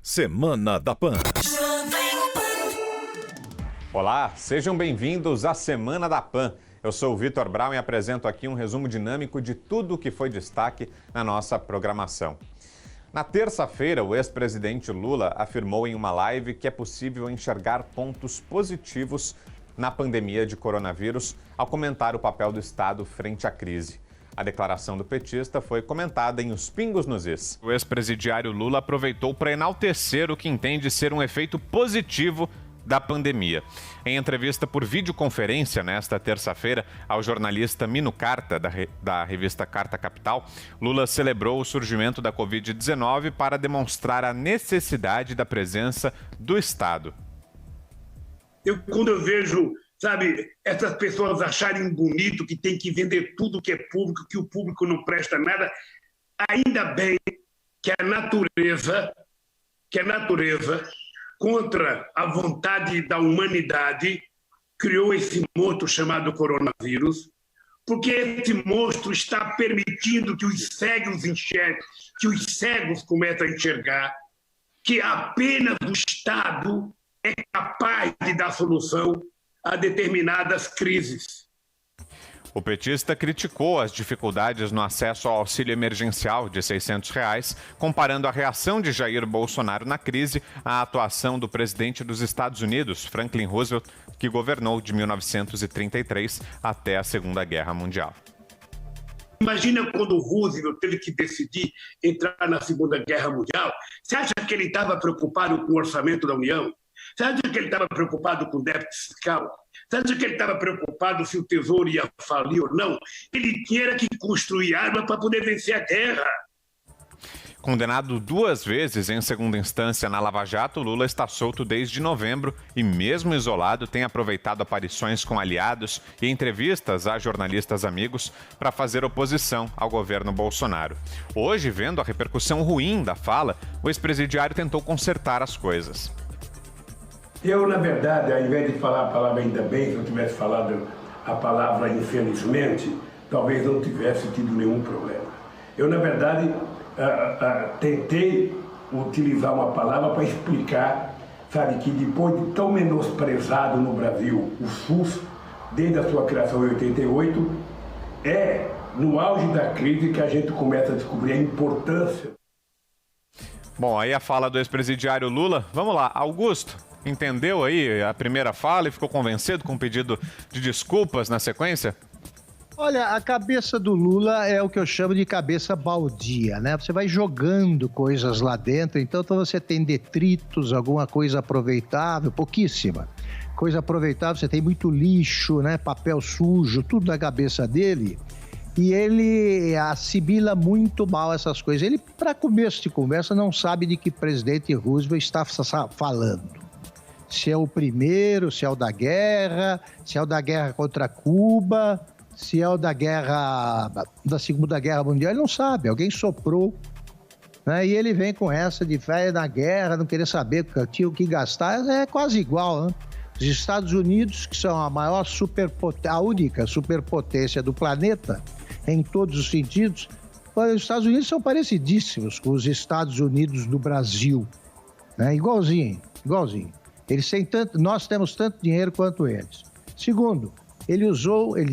Semana da Pan. Olá, sejam bem-vindos à Semana da Pan. Eu sou o Vitor Brown e apresento aqui um resumo dinâmico de tudo o que foi destaque na nossa programação. Na terça-feira, o ex-presidente Lula afirmou em uma live que é possível enxergar pontos positivos na pandemia de coronavírus ao comentar o papel do Estado frente à crise. A declaração do petista foi comentada em Os Pingos nos Is. O ex-presidiário Lula aproveitou para enaltecer o que entende ser um efeito positivo da pandemia. Em entrevista por videoconferência nesta terça-feira ao jornalista Mino Carta, da revista Carta Capital, Lula celebrou o surgimento da Covid-19 para demonstrar a necessidade da presença do Estado. Quando eu vejo, essas pessoas acharem bonito que tem que vender tudo que é público, que o público não presta nada, ainda bem que a natureza, contra a vontade da humanidade, criou esse monstro chamado coronavírus, porque esse monstro está permitindo que os cegos enxerguem, que os cegos comecem a enxergar, que apenas o Estado é capaz de dar solução a determinadas crises. O petista criticou as dificuldades no acesso ao auxílio emergencial de R$ 600, comparando a reação de Jair Bolsonaro na crise à atuação do presidente dos Estados Unidos, Franklin Roosevelt, que governou de 1933 até a Segunda Guerra Mundial. Imagina quando o Roosevelt teve que decidir entrar na Segunda Guerra Mundial. Você acha que ele estava preocupado com o orçamento da União? Você acha que ele estava preocupado com o déficit fiscal? Você acha que ele estava preocupado se o Tesouro ia falir ou não? Ele tinha que construir arma para poder vencer a guerra. Condenado 2 vezes em segunda instância na Lava Jato, Lula está solto desde novembro e, mesmo isolado, tem aproveitado aparições com aliados e entrevistas a jornalistas amigos para fazer oposição ao governo Bolsonaro. Hoje, vendo a repercussão ruim da fala, o ex-presidiário tentou consertar as coisas. Eu, na verdade, ao invés de falar a palavra ainda bem, se eu tivesse falado a palavra infelizmente, talvez não tivesse tido nenhum problema. Eu, na verdade, tentei utilizar uma palavra para explicar, que depois de tão menosprezado no Brasil, o SUS, desde a sua criação em 88, é no auge da crise que a gente começa a descobrir a importância. Bom, aí a fala do ex-presidiário Lula. Vamos lá, Augusto. Entendeu aí a primeira fala e ficou convencido com o pedido de desculpas na sequência? Olha, a cabeça do Lula é o que eu chamo de cabeça baldia, né? Você vai jogando coisas lá dentro, então você tem detritos, alguma coisa aproveitável, pouquíssima. Coisa aproveitável, você tem muito lixo, né? Papel sujo, tudo na cabeça dele. E ele assimila muito mal essas coisas. Ele, para começo de conversa, não sabe de que presidente Roosevelt está falando. Se é o primeiro, se é o da guerra, se é o da guerra contra Cuba, se é o da Segunda Guerra Mundial, ele não sabe, alguém soprou, né? E ele vem com essa de fé na guerra, não querer saber porque tinha o que gastar, é quase igual, né? Os Estados Unidos, que são a única superpotência do planeta, em todos os sentidos, os Estados Unidos são parecidíssimos com os Estados Unidos do Brasil, né? Igualzinho. Nós temos tanto dinheiro quanto eles. Segundo, ele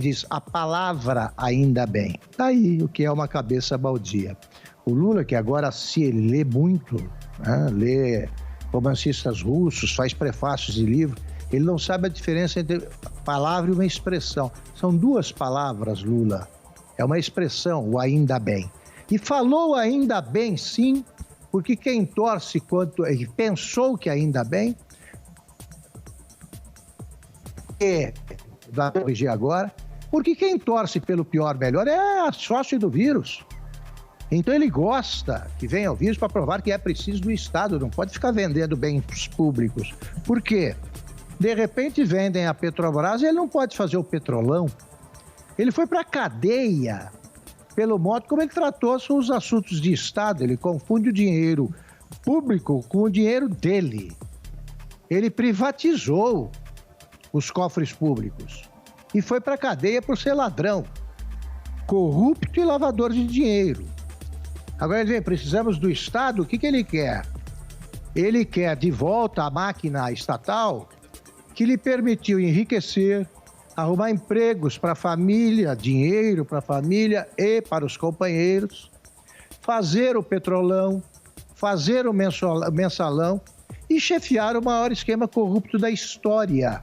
diz a palavra ainda bem. Daí o que é uma cabeça baldia. O Lula, que agora ele lê muito, né? Lê romancistas russos, faz prefácios de livro, ele não sabe a diferença entre palavra e uma expressão. São 2 palavras, Lula. É uma expressão, o ainda bem. E falou ainda bem, sim, porque quem torce ele pensou que ainda bem, vai corrigir agora, porque quem torce pelo pior melhor é sócio do vírus. Então ele gosta que venha o vírus para provar que é preciso do Estado, não pode ficar vendendo bens públicos. Por quê? De repente vendem a Petrobras e ele não pode fazer o petrolão. Ele foi para a cadeia pelo modo como ele tratou os assuntos de Estado. Ele confunde o dinheiro público com o dinheiro dele. Ele privatizou os cofres públicos e foi para a cadeia por ser ladrão, corrupto e lavador de dinheiro. Agora ele vem, precisamos do Estado, o que ele quer? Ele quer de volta a máquina estatal que lhe permitiu enriquecer, arrumar empregos para a família, dinheiro para a família e para os companheiros, fazer o petrolão, fazer o mensalão e chefiar o maior esquema corrupto da história.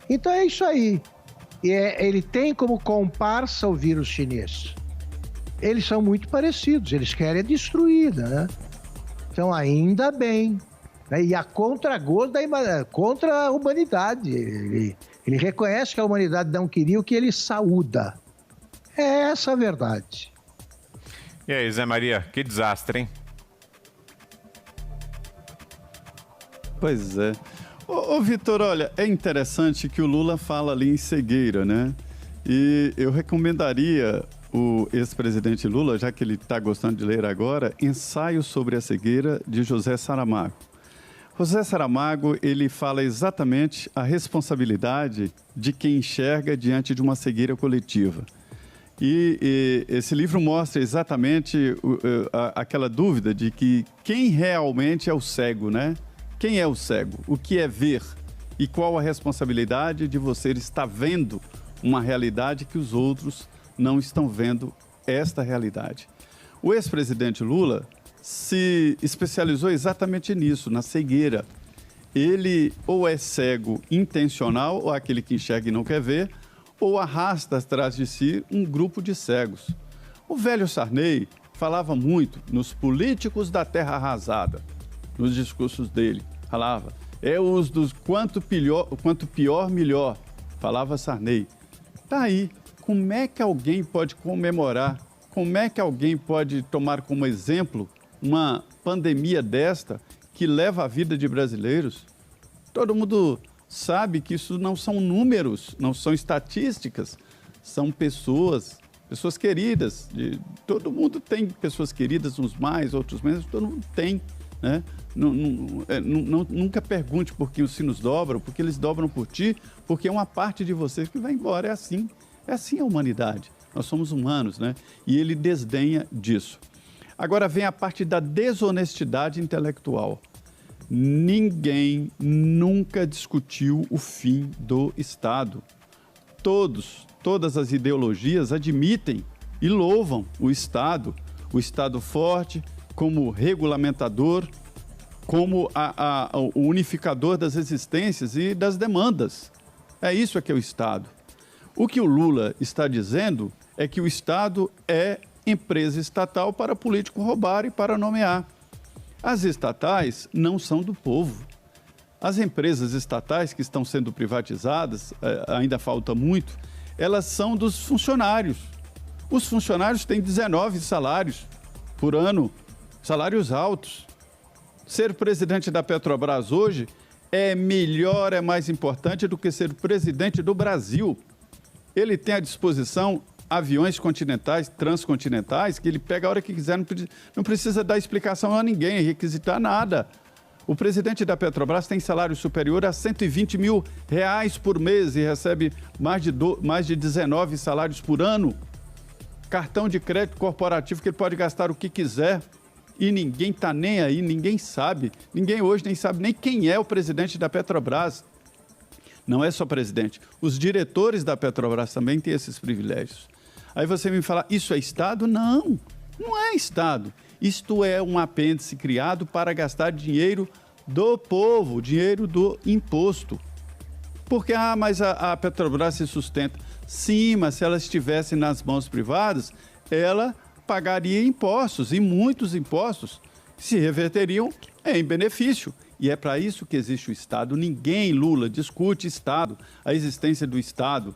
Então é isso aí. Ele tem como comparsa o vírus chinês. Eles são muito parecidos, eles querem destruir, né? Então, ainda bem. Né? E a contragosto contra a humanidade. Ele reconhece que a humanidade não queria o que ele saúda. É essa a verdade. E aí, Zé Maria, que desastre, hein? Pois é. Ô Vitor, olha, é interessante que o Lula fala ali em cegueira, né? E eu recomendaria o ex-presidente Lula, já que ele está gostando de ler agora, Ensaio sobre a Cegueira, de José Saramago. José Saramago, ele fala exatamente a responsabilidade de quem enxerga diante de uma cegueira coletiva. E esse livro mostra exatamente aquela dúvida de que quem realmente é o cego, né? Quem é o cego? O que é ver? E qual a responsabilidade de você estar vendo uma realidade que os outros não estão vendo esta realidade? O ex-presidente Lula se especializou exatamente nisso, na cegueira. Ele ou é cego intencional, ou aquele que enxerga e não quer ver, ou arrasta atrás de si um grupo de cegos. O velho Sarney falava muito nos políticos da terra arrasada, nos discursos dele. Falava, os dos quanto pior, melhor, falava Sarney. Tá aí, como é que alguém pode comemorar, como é que alguém pode tomar como exemplo uma pandemia desta que leva a vida de brasileiros? Todo mundo sabe que isso não são números, não são estatísticas, são pessoas queridas. Todo mundo tem pessoas queridas, uns mais, outros menos, todo mundo tem, né? Nunca pergunte por que os sinos dobram, porque eles dobram por ti, porque é uma parte de você que vai embora. É assim a humanidade. Nós somos humanos, né? E ele desdenha disso. Agora vem a parte da desonestidade intelectual. Ninguém nunca discutiu o fim do Estado. Todas as ideologias admitem e louvam o Estado forte como regulamentador, como o unificador das existências e das demandas. É isso que é o Estado. O que o Lula está dizendo é que o Estado é empresa estatal para político roubar e para nomear. As estatais não são do povo. As empresas estatais que estão sendo privatizadas, ainda falta muito, elas são dos funcionários. Os funcionários têm 19 salários por ano, salários altos. Ser presidente da Petrobras hoje é melhor, é mais importante do que ser presidente do Brasil. Ele tem à disposição aviões continentais, transcontinentais, que ele pega a hora que quiser, não precisa dar explicação a ninguém, requisitar nada. O presidente da Petrobras tem salário superior a R$120 mil por mês e recebe mais de 19 salários por ano. Cartão de crédito corporativo que ele pode gastar o que quiser e ninguém está nem aí, ninguém sabe. Ninguém hoje nem sabe nem quem é o presidente da Petrobras. Não é só presidente. Os diretores da Petrobras também têm esses privilégios. Aí você me fala, isso é Estado? Não, não é Estado. Isto é um apêndice criado para gastar dinheiro do povo, dinheiro do imposto. Porque, mas a Petrobras se sustenta. Sim, mas se ela estivesse nas mãos privadas, ela pagaria impostos, e muitos impostos se reverteriam em benefício. E é para isso que existe o Estado. Ninguém, Lula, discute Estado, a existência do Estado.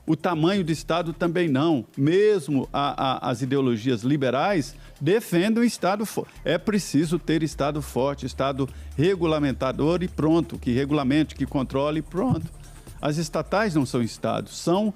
O tamanho do Estado também não. Mesmo as ideologias liberais defendem o Estado forte. É preciso ter Estado forte, Estado regulamentador e pronto, que regulamente, que controle e pronto. As estatais não são Estados, são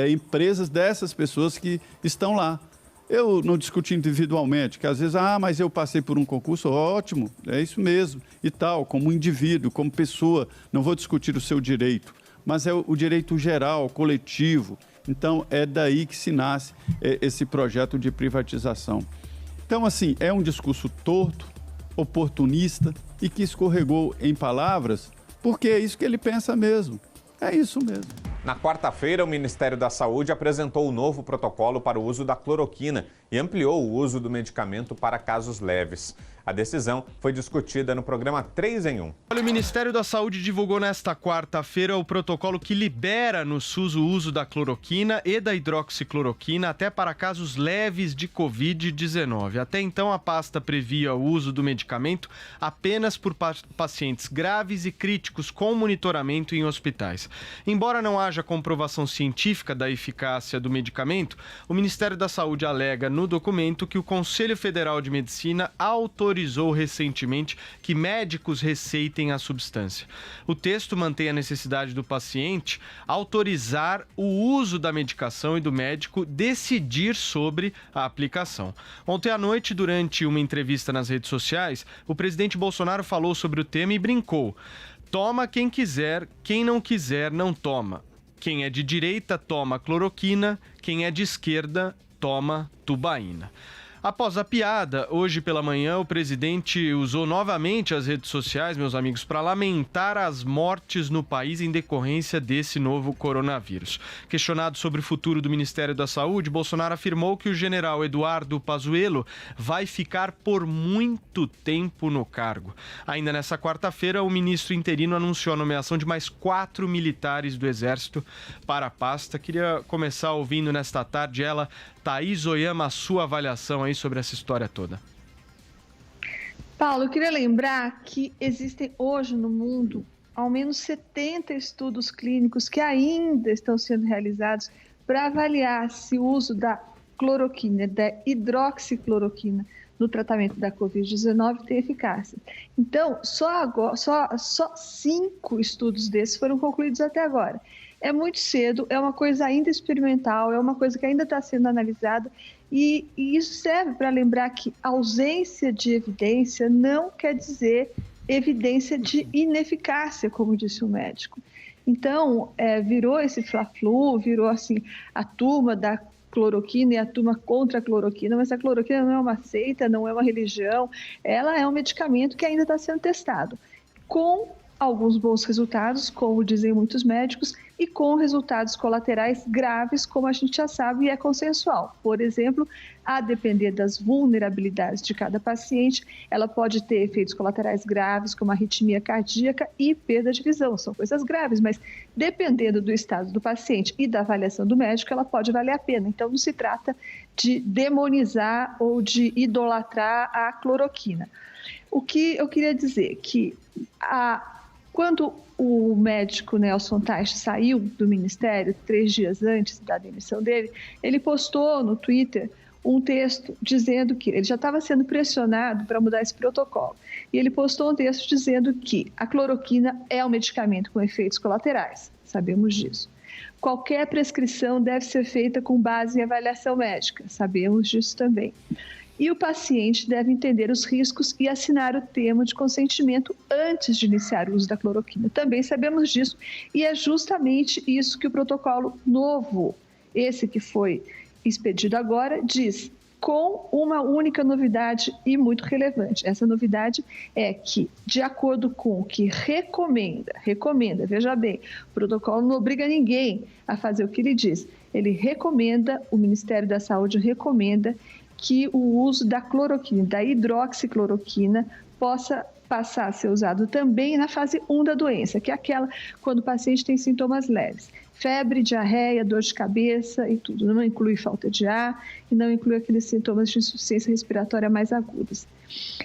empresas dessas pessoas que estão lá. Eu não discuti individualmente, que às vezes, mas eu passei por um concurso, ótimo, é isso mesmo, e tal, como indivíduo, como pessoa, não vou discutir o seu direito, mas é o direito geral, coletivo. Então, é daí que se nasce esse projeto de privatização. Então, assim, é um discurso torto, oportunista e que escorregou em palavras, porque é isso que ele pensa mesmo. É isso mesmo. Na quarta-feira, o Ministério da Saúde apresentou o novo protocolo para o uso da cloroquina e ampliou o uso do medicamento para casos leves. A decisão foi discutida no programa 3 em 1. O Ministério da Saúde divulgou nesta quarta-feira o protocolo que libera no SUS o uso da cloroquina e da hidroxicloroquina até para casos leves de Covid-19. Até então, a pasta previa o uso do medicamento apenas por pacientes graves e críticos com monitoramento em hospitais. Embora não haja comprovação científica da eficácia do medicamento, o Ministério da Saúde alega no documento que o Conselho Federal de Medicina autorizou recentemente que médicos receitem a substância. O texto mantém a necessidade do paciente autorizar o uso da medicação e do médico decidir sobre a aplicação. Ontem à noite, durante uma entrevista nas redes sociais, o presidente Bolsonaro falou sobre o tema e brincou: toma quem quiser, quem não quiser não toma. Quem é de direita toma cloroquina, quem é de esquerda toma tubaína. Após a piada, hoje pela manhã, o presidente usou novamente as redes sociais, meus amigos, para lamentar as mortes no país em decorrência desse novo coronavírus. Questionado sobre o futuro do Ministério da Saúde, Bolsonaro afirmou que o general Eduardo Pazuello vai ficar por muito tempo no cargo. Ainda nessa quarta-feira, o ministro interino anunciou a nomeação de mais 4 militares do Exército para a pasta. Queria começar ouvindo nesta tarde ela, Thaís Oyama, a sua avaliação aí sobre essa história toda. Paulo, eu queria lembrar que existem hoje no mundo ao menos 70 estudos clínicos que ainda estão sendo realizados para avaliar se o uso da cloroquina, da hidroxicloroquina no tratamento da Covid-19 tem eficácia. Então, só 5 estudos desses foram concluídos até agora. É muito cedo, é uma coisa ainda experimental, é uma coisa que ainda está sendo analisada e isso serve para lembrar que ausência de evidência não quer dizer evidência de ineficácia, como disse o médico. Então, virou esse fla-flu, virou assim a turma da cloroquina e a turma contra a cloroquina, mas a cloroquina não é uma seita, não é uma religião, ela é um medicamento que ainda está sendo testado, com alguns bons resultados, como dizem muitos médicos, e com resultados colaterais graves, como a gente já sabe e é consensual. Por exemplo, a depender das vulnerabilidades de cada paciente, ela pode ter efeitos colaterais graves, como arritmia cardíaca e perda de visão. São coisas graves, mas dependendo do estado do paciente e da avaliação do médico, ela pode valer a pena. Então, não se trata de demonizar ou de idolatrar a cloroquina. O que eu queria dizer que quando o médico Nelson Teich saiu do Ministério, 3 dias antes da demissão dele, ele postou no Twitter um texto dizendo que ele já estava sendo pressionado para mudar esse protocolo. E ele postou um texto dizendo que a cloroquina é um medicamento com efeitos colaterais, sabemos disso. Qualquer prescrição deve ser feita com base em avaliação médica, sabemos disso também. E o paciente deve entender os riscos e assinar o termo de consentimento antes de iniciar o uso da cloroquina. Também sabemos disso e é justamente isso que o protocolo novo, esse que foi expedido agora, diz, com uma única novidade e muito relevante. Essa novidade é que, de acordo com o que recomenda, veja bem, o protocolo não obriga ninguém a fazer o que ele diz. Ele recomenda, o Ministério da Saúde recomenda que o uso da cloroquina, da hidroxicloroquina, possa passar a ser usado também na fase 1 da doença, que é aquela quando o paciente tem sintomas leves. Febre, diarreia, dor de cabeça e tudo. Não inclui falta de ar e não inclui aqueles sintomas de insuficiência respiratória mais agudos.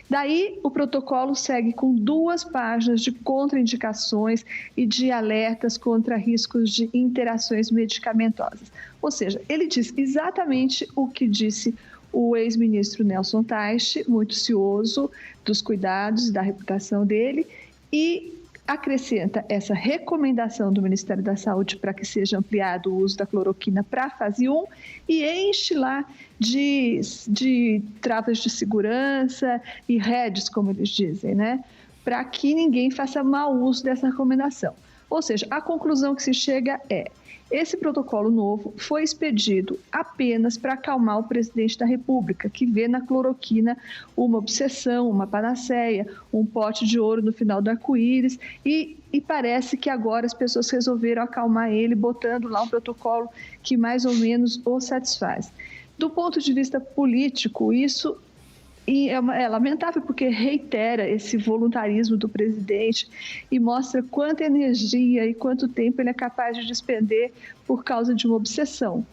Daí, o protocolo segue com 2 páginas de contraindicações e de alertas contra riscos de interações medicamentosas. Ou seja, ele diz exatamente o que disse o ex-ministro Nelson Teich, muito cioso dos cuidados e da reputação dele, e acrescenta essa recomendação do Ministério da Saúde para que seja ampliado o uso da cloroquina para a fase 1 e enche lá de travas de segurança e redes, como eles dizem, né? Para que ninguém faça mau uso dessa recomendação. Ou seja, a conclusão que se chega é: Esse protocolo novo foi expedido apenas para acalmar o presidente da República, que vê na cloroquina uma obsessão, uma panaceia, um pote de ouro no final do arco-íris, e parece que agora as pessoas resolveram acalmar ele, botando lá um protocolo que mais ou menos o satisfaz. Do ponto de vista político, isso é lamentável, porque reitera esse voluntarismo do presidente e mostra quanta energia e quanto tempo ele é capaz de despender por causa de uma obsessão.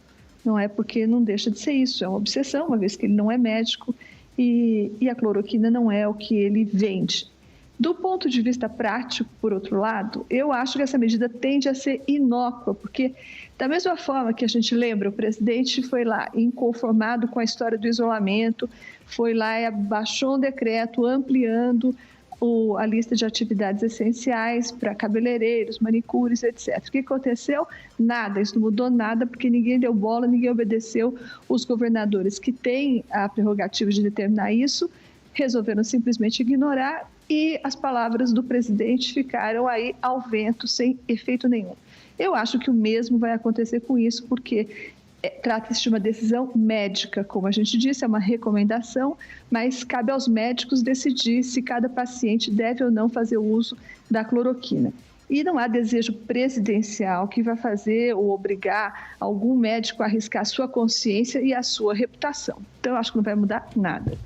Não é porque não deixa de ser isso, é uma obsessão, uma vez que ele não é médico e a cloroquina não é o que ele vende. Do ponto de vista prático, por outro lado, eu acho que essa medida tende a ser inócua, porque da mesma forma que a gente lembra, o presidente foi lá inconformado com a história do isolamento, foi lá e baixou um decreto ampliando a lista de atividades essenciais para cabeleireiros, manicures, etc. O que aconteceu? Nada, isso não mudou nada, porque ninguém deu bola, ninguém obedeceu. Os governadores que têm a prerrogativa de determinar isso resolveram simplesmente ignorar, e as palavras do presidente ficaram aí ao vento, sem efeito nenhum. Eu acho que o mesmo vai acontecer com isso, porque trata-se de uma decisão médica, como a gente disse, é uma recomendação, mas cabe aos médicos decidir se cada paciente deve ou não fazer o uso da cloroquina. E não há desejo presidencial que vai fazer ou obrigar algum médico a arriscar a sua consciência e a sua reputação. Então, eu acho que não vai mudar nada.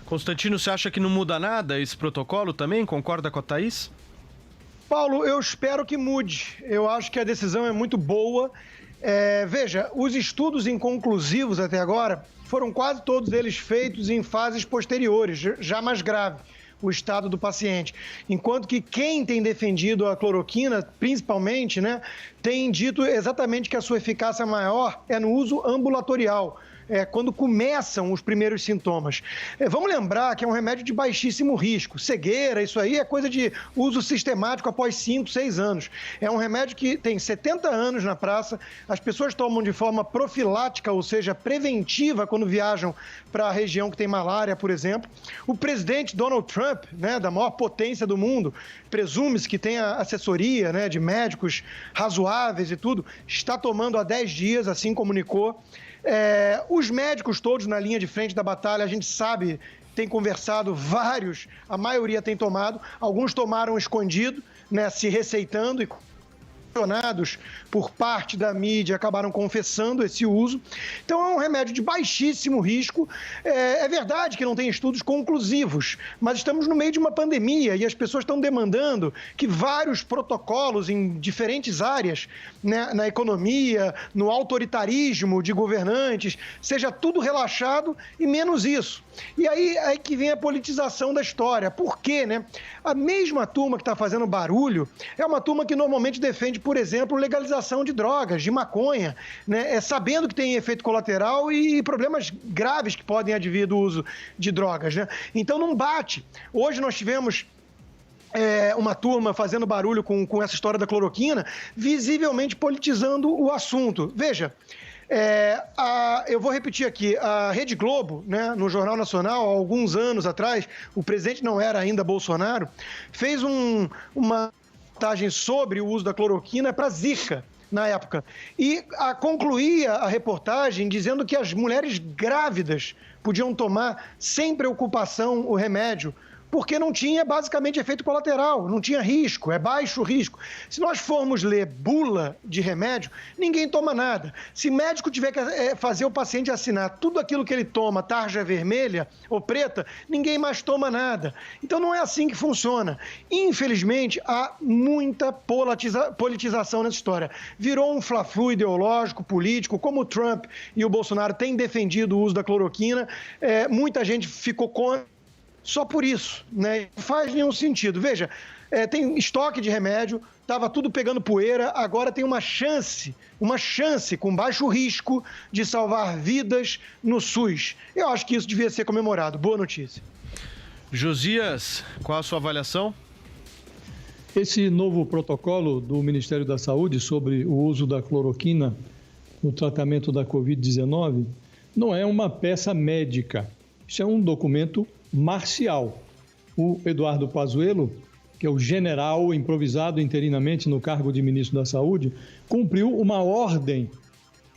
Constantino, você acha que não muda nada esse protocolo também? Concorda com a Thaís? Paulo, eu espero que mude. Eu acho que a decisão é muito boa. Veja, os estudos inconclusivos até agora foram quase todos eles feitos em fases posteriores, já mais grave, o estado do paciente. Enquanto que quem tem defendido a cloroquina, principalmente, tem dito exatamente que a sua eficácia maior é no uso ambulatorial. Quando começam os primeiros sintomas. Vamos lembrar que é um remédio de baixíssimo risco. Cegueira, isso aí é coisa de uso sistemático após 5, 6 anos. É um remédio que tem 70 anos na praça, as pessoas tomam de forma profilática, ou seja, preventiva, quando viajam para a região que tem malária, por exemplo. O presidente Donald Trump, da maior potência do mundo, presume-se que tem a assessoria de médicos razoáveis e tudo, está tomando há 10 dias, assim comunicou. Os médicos todos na linha de frente da batalha, a gente sabe, tem conversado, vários, a maioria tem tomado, alguns tomaram escondido, se receitando e questionados por parte da mídia, acabaram confessando esse uso. Então é um remédio de baixíssimo risco. É verdade que não tem estudos conclusivos, mas estamos no meio de uma pandemia e as pessoas estão demandando que vários protocolos em diferentes áreas, na economia, no autoritarismo de governantes, seja tudo relaxado e menos isso. E aí que vem a politização da história. Por quê, A mesma turma que está fazendo barulho é uma turma que normalmente defende, por exemplo, legalização de drogas, de maconha, sabendo que tem efeito colateral e problemas graves que podem advir do uso de drogas, Então não bate. Hoje nós tivemos uma turma fazendo barulho com essa história da cloroquina, visivelmente politizando o assunto. Veja, eu vou repetir aqui, a Rede Globo, no Jornal Nacional, há alguns anos atrás, o presidente não era ainda Bolsonaro, fez uma reportagem sobre o uso da cloroquina para Zika, na época, e concluía a reportagem dizendo que as mulheres grávidas podiam tomar sem preocupação o remédio, porque não tinha basicamente efeito colateral, não tinha risco, é baixo risco. Se nós formos ler bula de remédio, ninguém toma nada. Se médico tiver que fazer o paciente assinar tudo aquilo que ele toma, tarja vermelha ou preta, ninguém mais toma nada. Então não é assim que funciona. Infelizmente, há muita politização nessa história. Virou um fla-flu ideológico, político, como o Trump e o Bolsonaro têm defendido o uso da cloroquina, muita gente ficou contra. Só por isso, não faz nenhum sentido. Veja, tem estoque de remédio, estava tudo pegando poeira, agora tem uma chance com baixo risco de salvar vidas no SUS. Eu acho que isso devia ser comemorado. Boa notícia. Josias, qual a sua avaliação? Esse novo protocolo do Ministério da Saúde sobre o uso da cloroquina no tratamento da Covid-19 não é uma peça médica. Isso é um documento marcial. O Eduardo Pazuello que é o general improvisado interinamente no cargo de ministro da Saúde, cumpriu uma ordem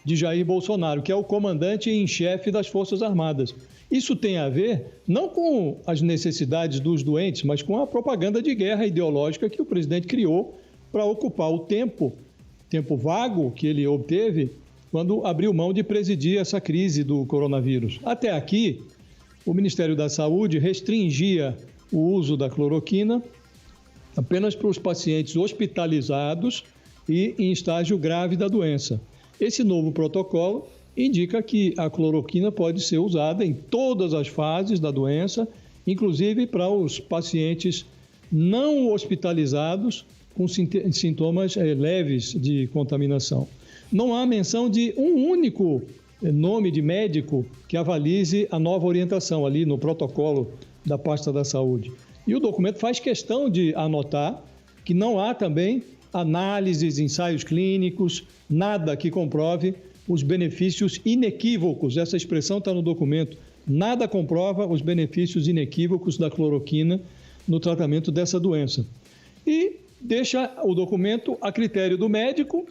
de Jair Bolsonaro, que é o comandante em chefe das Forças Armadas. Isso tem a ver não com as necessidades dos doentes, mas com a propaganda de guerra ideológica que o presidente criou para ocupar o tempo vago que ele obteve quando abriu mão de presidir essa crise do coronavírus. Até aqui, o Ministério da Saúde restringia o uso da cloroquina apenas para os pacientes hospitalizados e em estágio grave da doença. Esse novo protocolo indica que a cloroquina pode ser usada em todas as fases da doença, inclusive para os pacientes não hospitalizados com sintomas leves de contaminação. Não há menção de um único nome de médico que avalize a nova orientação ali no protocolo da pasta da saúde. E o documento faz questão de anotar que não há também análises, ensaios clínicos, nada que comprove os benefícios inequívocos. Essa expressão está no documento. Nada comprova os benefícios inequívocos da cloroquina no tratamento dessa doença. E deixa o documento a critério do médico,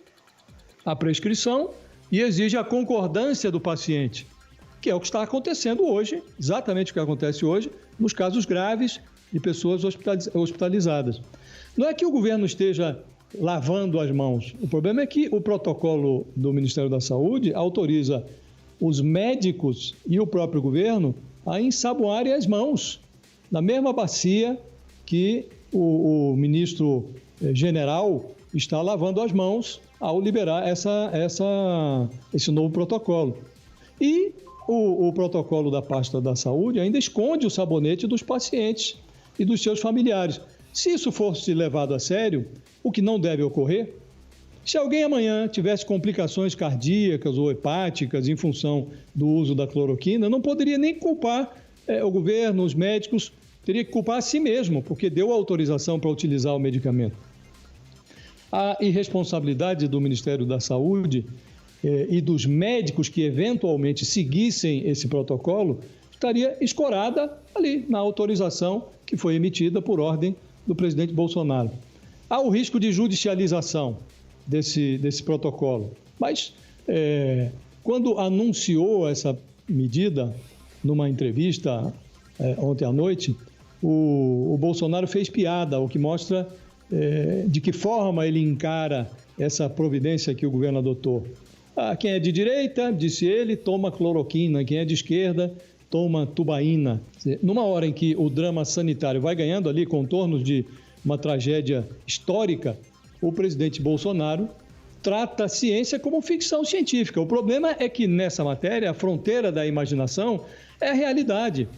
a prescrição, e exige a concordância do paciente, que é o que está acontecendo hoje, exatamente o que acontece hoje, nos casos graves de pessoas hospitalizadas. Não é que o governo esteja lavando as mãos. O problema é que o protocolo do Ministério da Saúde autoriza os médicos e o próprio governo a ensaboarem as mãos na mesma bacia que o ministro general está lavando as mãos ao liberar esse novo protocolo. E o protocolo da pasta da saúde ainda esconde o sabonete dos pacientes e dos seus familiares. Se isso fosse levado a sério, o que não deve ocorrer, se alguém amanhã tivesse complicações cardíacas ou hepáticas em função do uso da cloroquina, não poderia nem culpar o governo, os médicos, teria que culpar a si mesmo, porque deu autorização para utilizar o medicamento. A irresponsabilidade do Ministério da Saúde e dos médicos que eventualmente seguissem esse protocolo estaria escorada ali na autorização que foi emitida por ordem do presidente Bolsonaro. Há o risco de judicialização desse protocolo, mas quando anunciou essa medida numa entrevista ontem à noite, o Bolsonaro fez piada, o que mostra de que forma ele encara essa providência que o governo adotou. Quem é de direita, disse ele, toma cloroquina, quem é de esquerda, toma tubaína. Numa hora em que o drama sanitário vai ganhando ali contornos de uma tragédia histórica, o presidente Bolsonaro trata a ciência como ficção científica. O problema é que nessa matéria, a fronteira da imaginação é a realidade.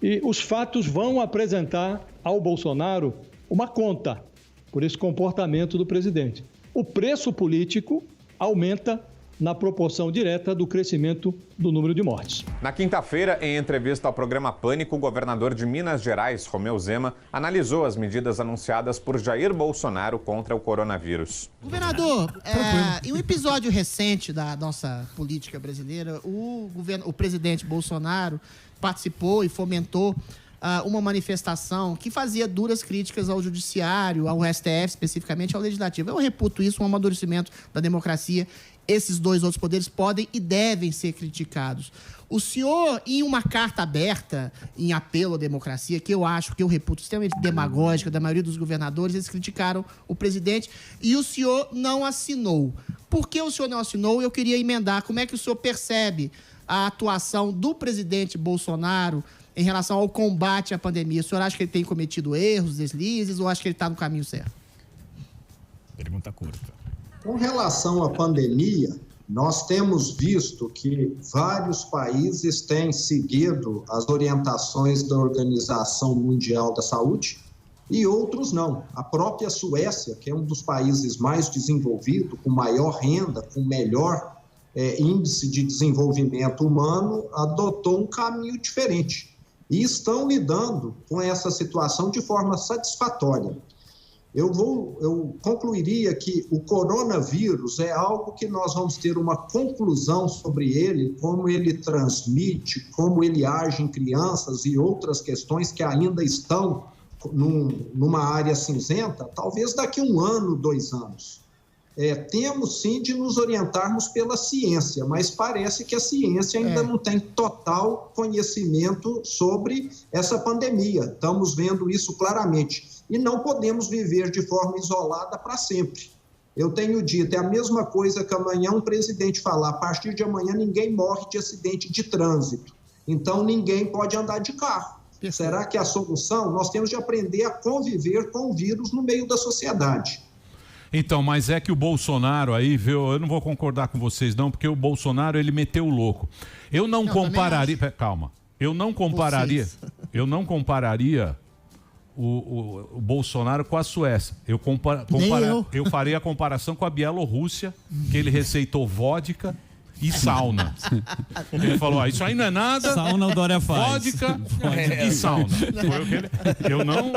E os fatos vão apresentar ao Bolsonaro uma conta por esse comportamento do presidente. O preço político aumenta na proporção direta do crescimento do número de mortes. Na quinta-feira, em entrevista ao programa Pânico, o governador de Minas Gerais, Romeu Zema, analisou as medidas anunciadas por Jair Bolsonaro contra o coronavírus. Governador, em um episódio recente da nossa política brasileira, o presidente Bolsonaro participou e fomentou uma manifestação que fazia duras críticas ao judiciário, ao STF, especificamente ao legislativo. Eu reputo isso um amadurecimento da democracia. Esses dois outros poderes podem e devem ser criticados. O senhor, em uma carta aberta, em apelo à democracia, que eu reputo extremamente demagógica da maioria dos governadores, eles criticaram o presidente e o senhor não assinou. Por que o senhor não assinou? Eu queria emendar. Como é que o senhor percebe a atuação do presidente Bolsonaro em relação ao combate à pandemia? O senhor acha que ele tem cometido erros, deslizes, ou acha que ele está no caminho certo? Pergunta curta. Com relação à pandemia, nós temos visto que vários países têm seguido as orientações da Organização Mundial da Saúde e outros não. A própria Suécia, que é um dos países mais desenvolvidos, com maior renda, com melhor índice de desenvolvimento humano, adotou um caminho diferente. E estão lidando com essa situação de forma satisfatória. Eu concluiria que o coronavírus é algo que nós vamos ter uma conclusão sobre ele, como ele transmite, como ele age em crianças e outras questões que ainda estão numa área cinzenta, talvez daqui 1 ano, 2 anos. Temos sim de nos orientarmos pela ciência, mas parece que a ciência ainda não tem total conhecimento sobre essa pandemia. Estamos vendo isso claramente. E não podemos viver de forma isolada para sempre. Eu tenho dito, é a mesma coisa que amanhã um presidente falar, a partir de amanhã ninguém morre de acidente de trânsito. Então ninguém pode andar de carro. Será que é a solução? Nós temos de aprender a conviver com o vírus no meio da sociedade. Então, mas é que o Bolsonaro aí, viu, eu não vou concordar com vocês não, porque o Bolsonaro, ele meteu o louco. Eu não compararia, calma, eu não compararia o Bolsonaro com a Suécia. Eu faria a comparação com a Bielorrússia, que ele receitou vodka e sauna. Ele falou, isso aí não é nada. Sauna o Dória faz. Vodka e sauna. Eu não...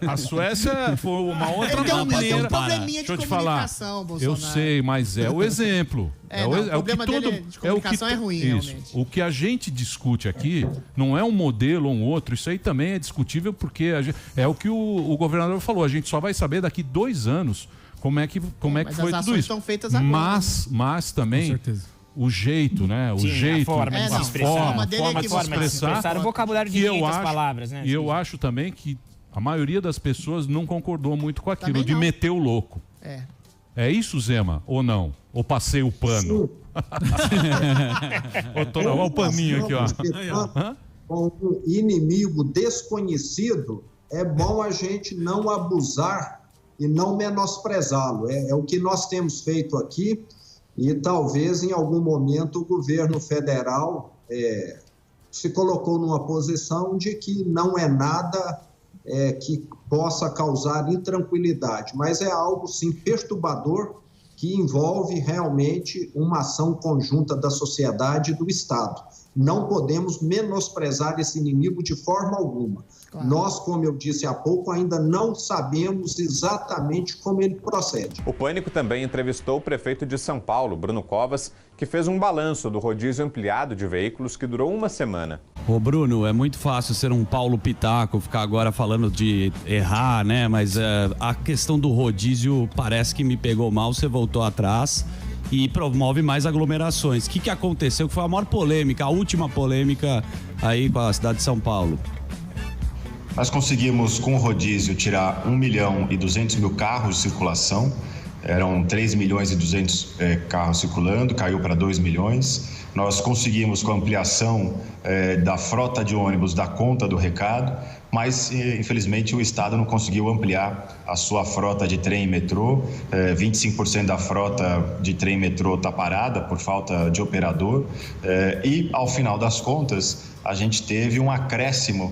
A Suécia foi uma outra maneira. Tem um probleminha Deixa eu de te falar. Bolsonaro. Eu sei, mas é o exemplo. O problema dele de comunicação é ruim, realmente. O que a gente discute aqui não é um modelo ou um outro. Isso aí também é discutível porque é o que o governador falou. A gente só vai saber daqui 2 anos como é que foi tudo isso. Estão feitas agora. Mas também... Com certeza. O jeito, né? O jeito, a forma de se expressar, o vocabulário de muitas palavras, né? E eu acho também que a maioria das pessoas não concordou muito com aquilo, de meter o louco. É isso, Zema? Ou não? Ou passei o pano? Olha o paninho aqui, ó. Com um inimigo desconhecido, é bom a gente não abusar e não menosprezá-lo. É o que nós temos feito aqui. E talvez em algum momento o governo federal se colocou numa posição de que não é nada que possa causar intranquilidade, mas é algo sim perturbador que envolve realmente uma ação conjunta da sociedade e do Estado. Não podemos menosprezar esse inimigo de forma alguma. Claro. Nós, como eu disse há pouco, ainda não sabemos exatamente como ele procede. O Pânico também entrevistou o prefeito de São Paulo, Bruno Covas, que fez um balanço do rodízio ampliado de veículos que durou 1 semana. Ô Bruno, é muito fácil ser um Paulo Pitaco, ficar agora falando de errar, né? Mas a questão do rodízio parece que me pegou mal, você voltou atrás e promove mais aglomerações. O que aconteceu? Que foi a maior polêmica, a última polêmica aí com a cidade de São Paulo. Nós conseguimos, com o rodízio, tirar 1.200.000 carros de circulação. Eram 3 milhões e 200 carros circulando, caiu para 2 milhões. Nós conseguimos, com a ampliação da frota de ônibus, dar conta do recado, mas, infelizmente, o Estado não conseguiu ampliar a sua frota de trem e metrô. 25% da frota de trem e metrô está parada por falta de operador. E, ao final das contas, a gente teve um acréscimo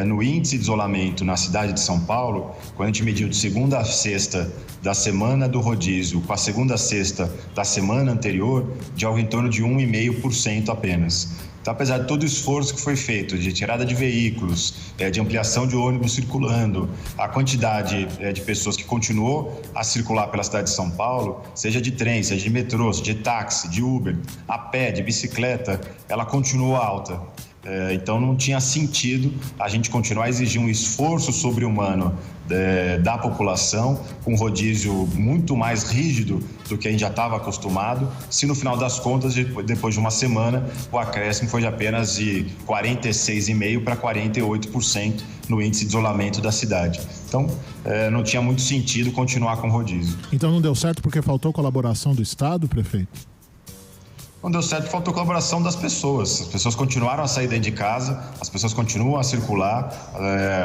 no índice de isolamento na cidade de São Paulo, quando a gente mediu de segunda a sexta da semana do rodízio com a segunda a sexta da semana anterior, de algo em torno de 1,5% apenas. Então, apesar de todo o esforço que foi feito de tirada de veículos, de ampliação de ônibus circulando, a quantidade de pessoas que continuou a circular pela cidade de São Paulo, seja de trem, seja de metrô, de táxi, de Uber, a pé, de bicicleta, ela continuou alta. Então não tinha sentido a gente continuar a exigir um esforço sobre-humano da população, com um rodízio muito mais rígido do que a gente já estava acostumado, se no final das contas, depois de 1 semana, o acréscimo foi de apenas de 46,5% para 48% no índice de isolamento da cidade. Então, não tinha muito sentido continuar com o rodízio. Então não deu certo porque faltou colaboração do Estado, prefeito? Não deu certo, faltou colaboração das pessoas. As pessoas continuaram a sair dentro de casa, as pessoas continuam a circular.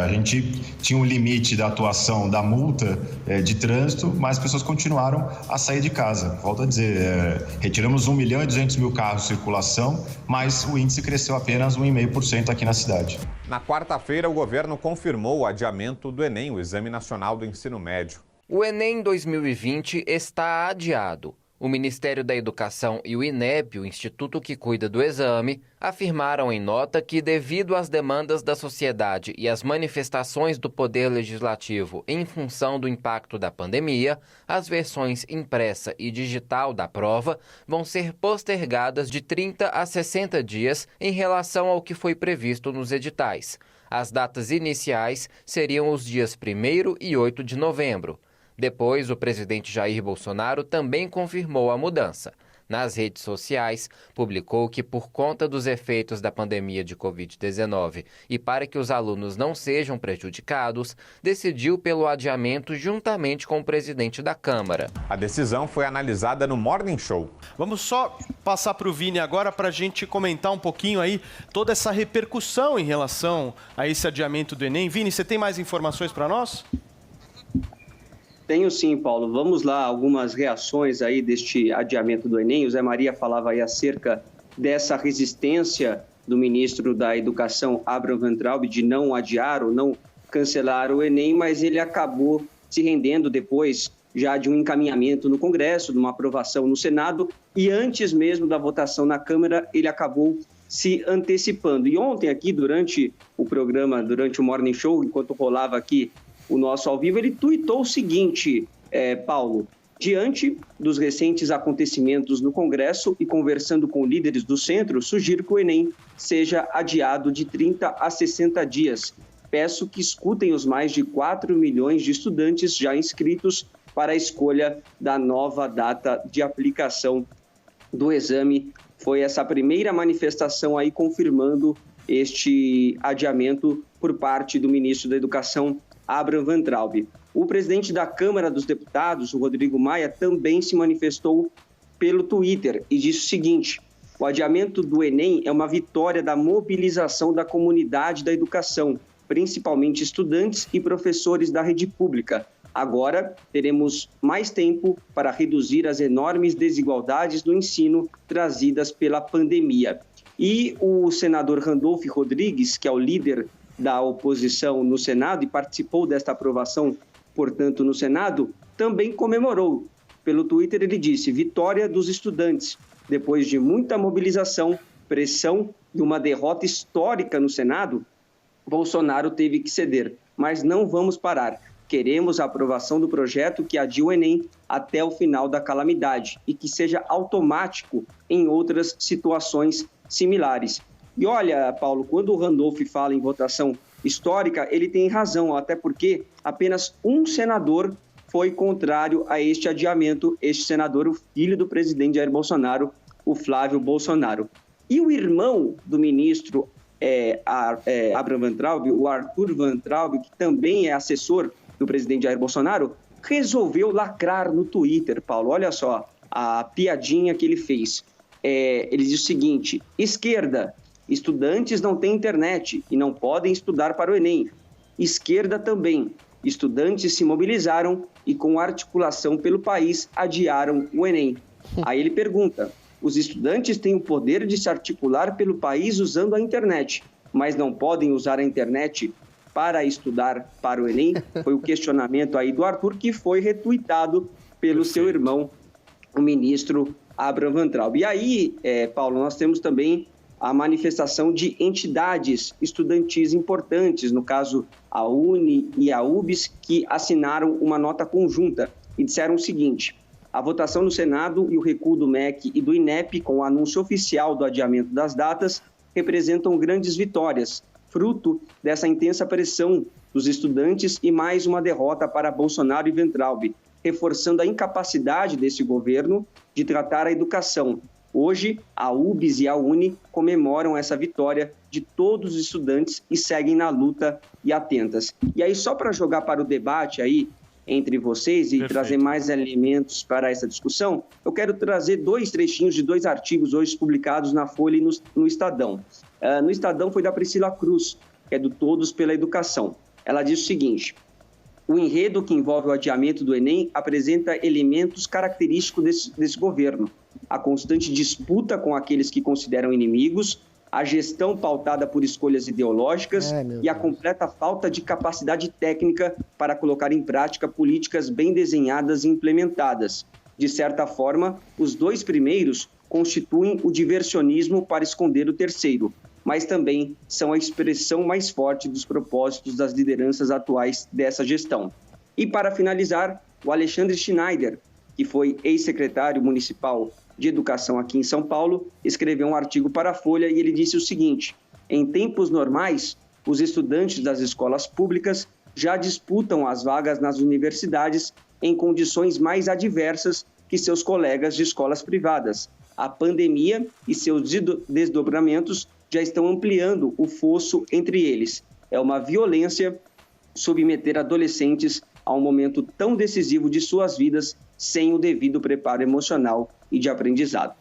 A gente tinha um limite da atuação da multa de trânsito, mas as pessoas continuaram a sair de casa. Volto a dizer, retiramos 1.200.000 carros de circulação, mas o índice cresceu apenas 1,5% aqui na cidade. Na quarta-feira, o governo confirmou o adiamento do Enem, o Exame Nacional do Ensino Médio. O Enem 2020 está adiado. O Ministério da Educação e o INEP, o instituto que cuida do exame, afirmaram em nota que, devido às demandas da sociedade e às manifestações do Poder Legislativo em função do impacto da pandemia, as versões impressa e digital da prova vão ser postergadas de 30 a 60 dias em relação ao que foi previsto nos editais. As datas iniciais seriam os dias 1º e 8 de novembro. Depois, o presidente Jair Bolsonaro também confirmou a mudança. Nas redes sociais, publicou que, por conta dos efeitos da pandemia de Covid-19 e para que os alunos não sejam prejudicados, decidiu pelo adiamento juntamente com o presidente da Câmara. A decisão foi analisada no Morning Show. Vamos só passar para o Vini agora para a gente comentar um pouquinho aí toda essa repercussão em relação a esse adiamento do Enem. Vini, você tem mais informações para nós? Tenho sim, Paulo. Vamos lá, algumas reações aí deste adiamento do Enem. O Zé Maria falava aí acerca dessa resistência do ministro da Educação, Abraham Weintraub, de não adiar ou não cancelar o Enem, mas ele acabou se rendendo depois já de um encaminhamento no Congresso, de uma aprovação no Senado, e antes mesmo da votação na Câmara, ele acabou se antecipando. E ontem aqui, durante o programa, durante o Morning Show, enquanto rolava aqui o nosso ao vivo, ele tuitou o seguinte, Paulo: diante dos recentes acontecimentos no Congresso e conversando com líderes do centro, sugiro que o Enem seja adiado de 30 a 60 dias. Peço que escutem os mais de 4 milhões de estudantes já inscritos para a escolha da nova data de aplicação do exame. Foi essa primeira manifestação aí confirmando este adiamento por parte do ministro da Educação, Abraham Weintraub. O presidente da Câmara dos Deputados, o Rodrigo Maia, também se manifestou pelo Twitter e disse o seguinte: o adiamento do Enem é uma vitória da mobilização da comunidade da educação, principalmente estudantes e professores da rede pública. Agora teremos mais tempo para reduzir as enormes desigualdades do ensino trazidas pela pandemia. E o senador Randolph Rodrigues, que é o líder da oposição no Senado e participou desta aprovação, portanto, no Senado, também comemorou. Pelo Twitter ele disse: vitória dos estudantes. Depois de muita mobilização, pressão e uma derrota histórica no Senado, Bolsonaro teve que ceder. Mas não vamos parar. Queremos a aprovação do projeto que adia o Enem até o final da calamidade e que seja automático em outras situações similares. E olha, Paulo, quando o Randolph fala em votação histórica, ele tem razão, até porque apenas um senador foi contrário a este adiamento, este senador, o filho do presidente Jair Bolsonaro, o Flávio Bolsonaro. E o irmão do ministro Abraham Weintraub, o Arthur Weintraub, que também é assessor do presidente Jair Bolsonaro, resolveu lacrar no Twitter, Paulo. Olha só a piadinha que ele fez. Ele diz o seguinte: esquerda, estudantes não têm internet e não podem estudar para o Enem. Esquerda também. Estudantes se mobilizaram e, com articulação pelo país, adiaram o Enem. Aí ele pergunta: os estudantes têm o poder de se articular pelo país usando a internet, mas não podem usar a internet para estudar para o Enem? Foi o questionamento aí do Arthur, que foi retuitado pelo seu irmão, o ministro Abraham Weintraub. E aí, Paulo, nós temos também a manifestação de entidades estudantis importantes, no caso a UNE e a UBS, que assinaram uma nota conjunta e disseram o seguinte: a votação no Senado e o recuo do MEC e do INEP com o anúncio oficial do adiamento das datas representam grandes vitórias, fruto dessa intensa pressão dos estudantes e mais uma derrota para Bolsonaro e Weintraub, reforçando a incapacidade desse governo de tratar a educação. Hoje, a UBS e a UNE comemoram essa vitória de todos os estudantes e seguem na luta e atentas. E aí, só para jogar para o debate aí entre vocês e trazer mais elementos para essa discussão, eu quero trazer 2 trechinhos de 2 artigos hoje publicados na Folha e no Estadão. No Estadão foi da Priscila Cruz, que é do Todos pela Educação. Ela diz o seguinte: o enredo que envolve o adiamento do Enem apresenta elementos característicos desse governo. A constante disputa com aqueles que consideram inimigos, a gestão pautada por escolhas ideológicas e a completa falta de capacidade técnica para colocar em prática políticas bem desenhadas e implementadas. De certa forma, os 2 primeiros constituem o diversionismo para esconder o terceiro, mas também são a expressão mais forte dos propósitos das lideranças atuais dessa gestão. E para finalizar, o Alexandre Schneider, que foi ex-secretário municipal de Educação aqui em São Paulo, escreveu um artigo para a Folha e ele disse o seguinte: em tempos normais, os estudantes das escolas públicas já disputam as vagas nas universidades em condições mais adversas que seus colegas de escolas privadas. A pandemia e seus desdobramentos já estão ampliando o fosso entre eles. É uma violência submeter adolescentes a um momento tão decisivo de suas vidas sem o devido preparo emocional e de aprendizado.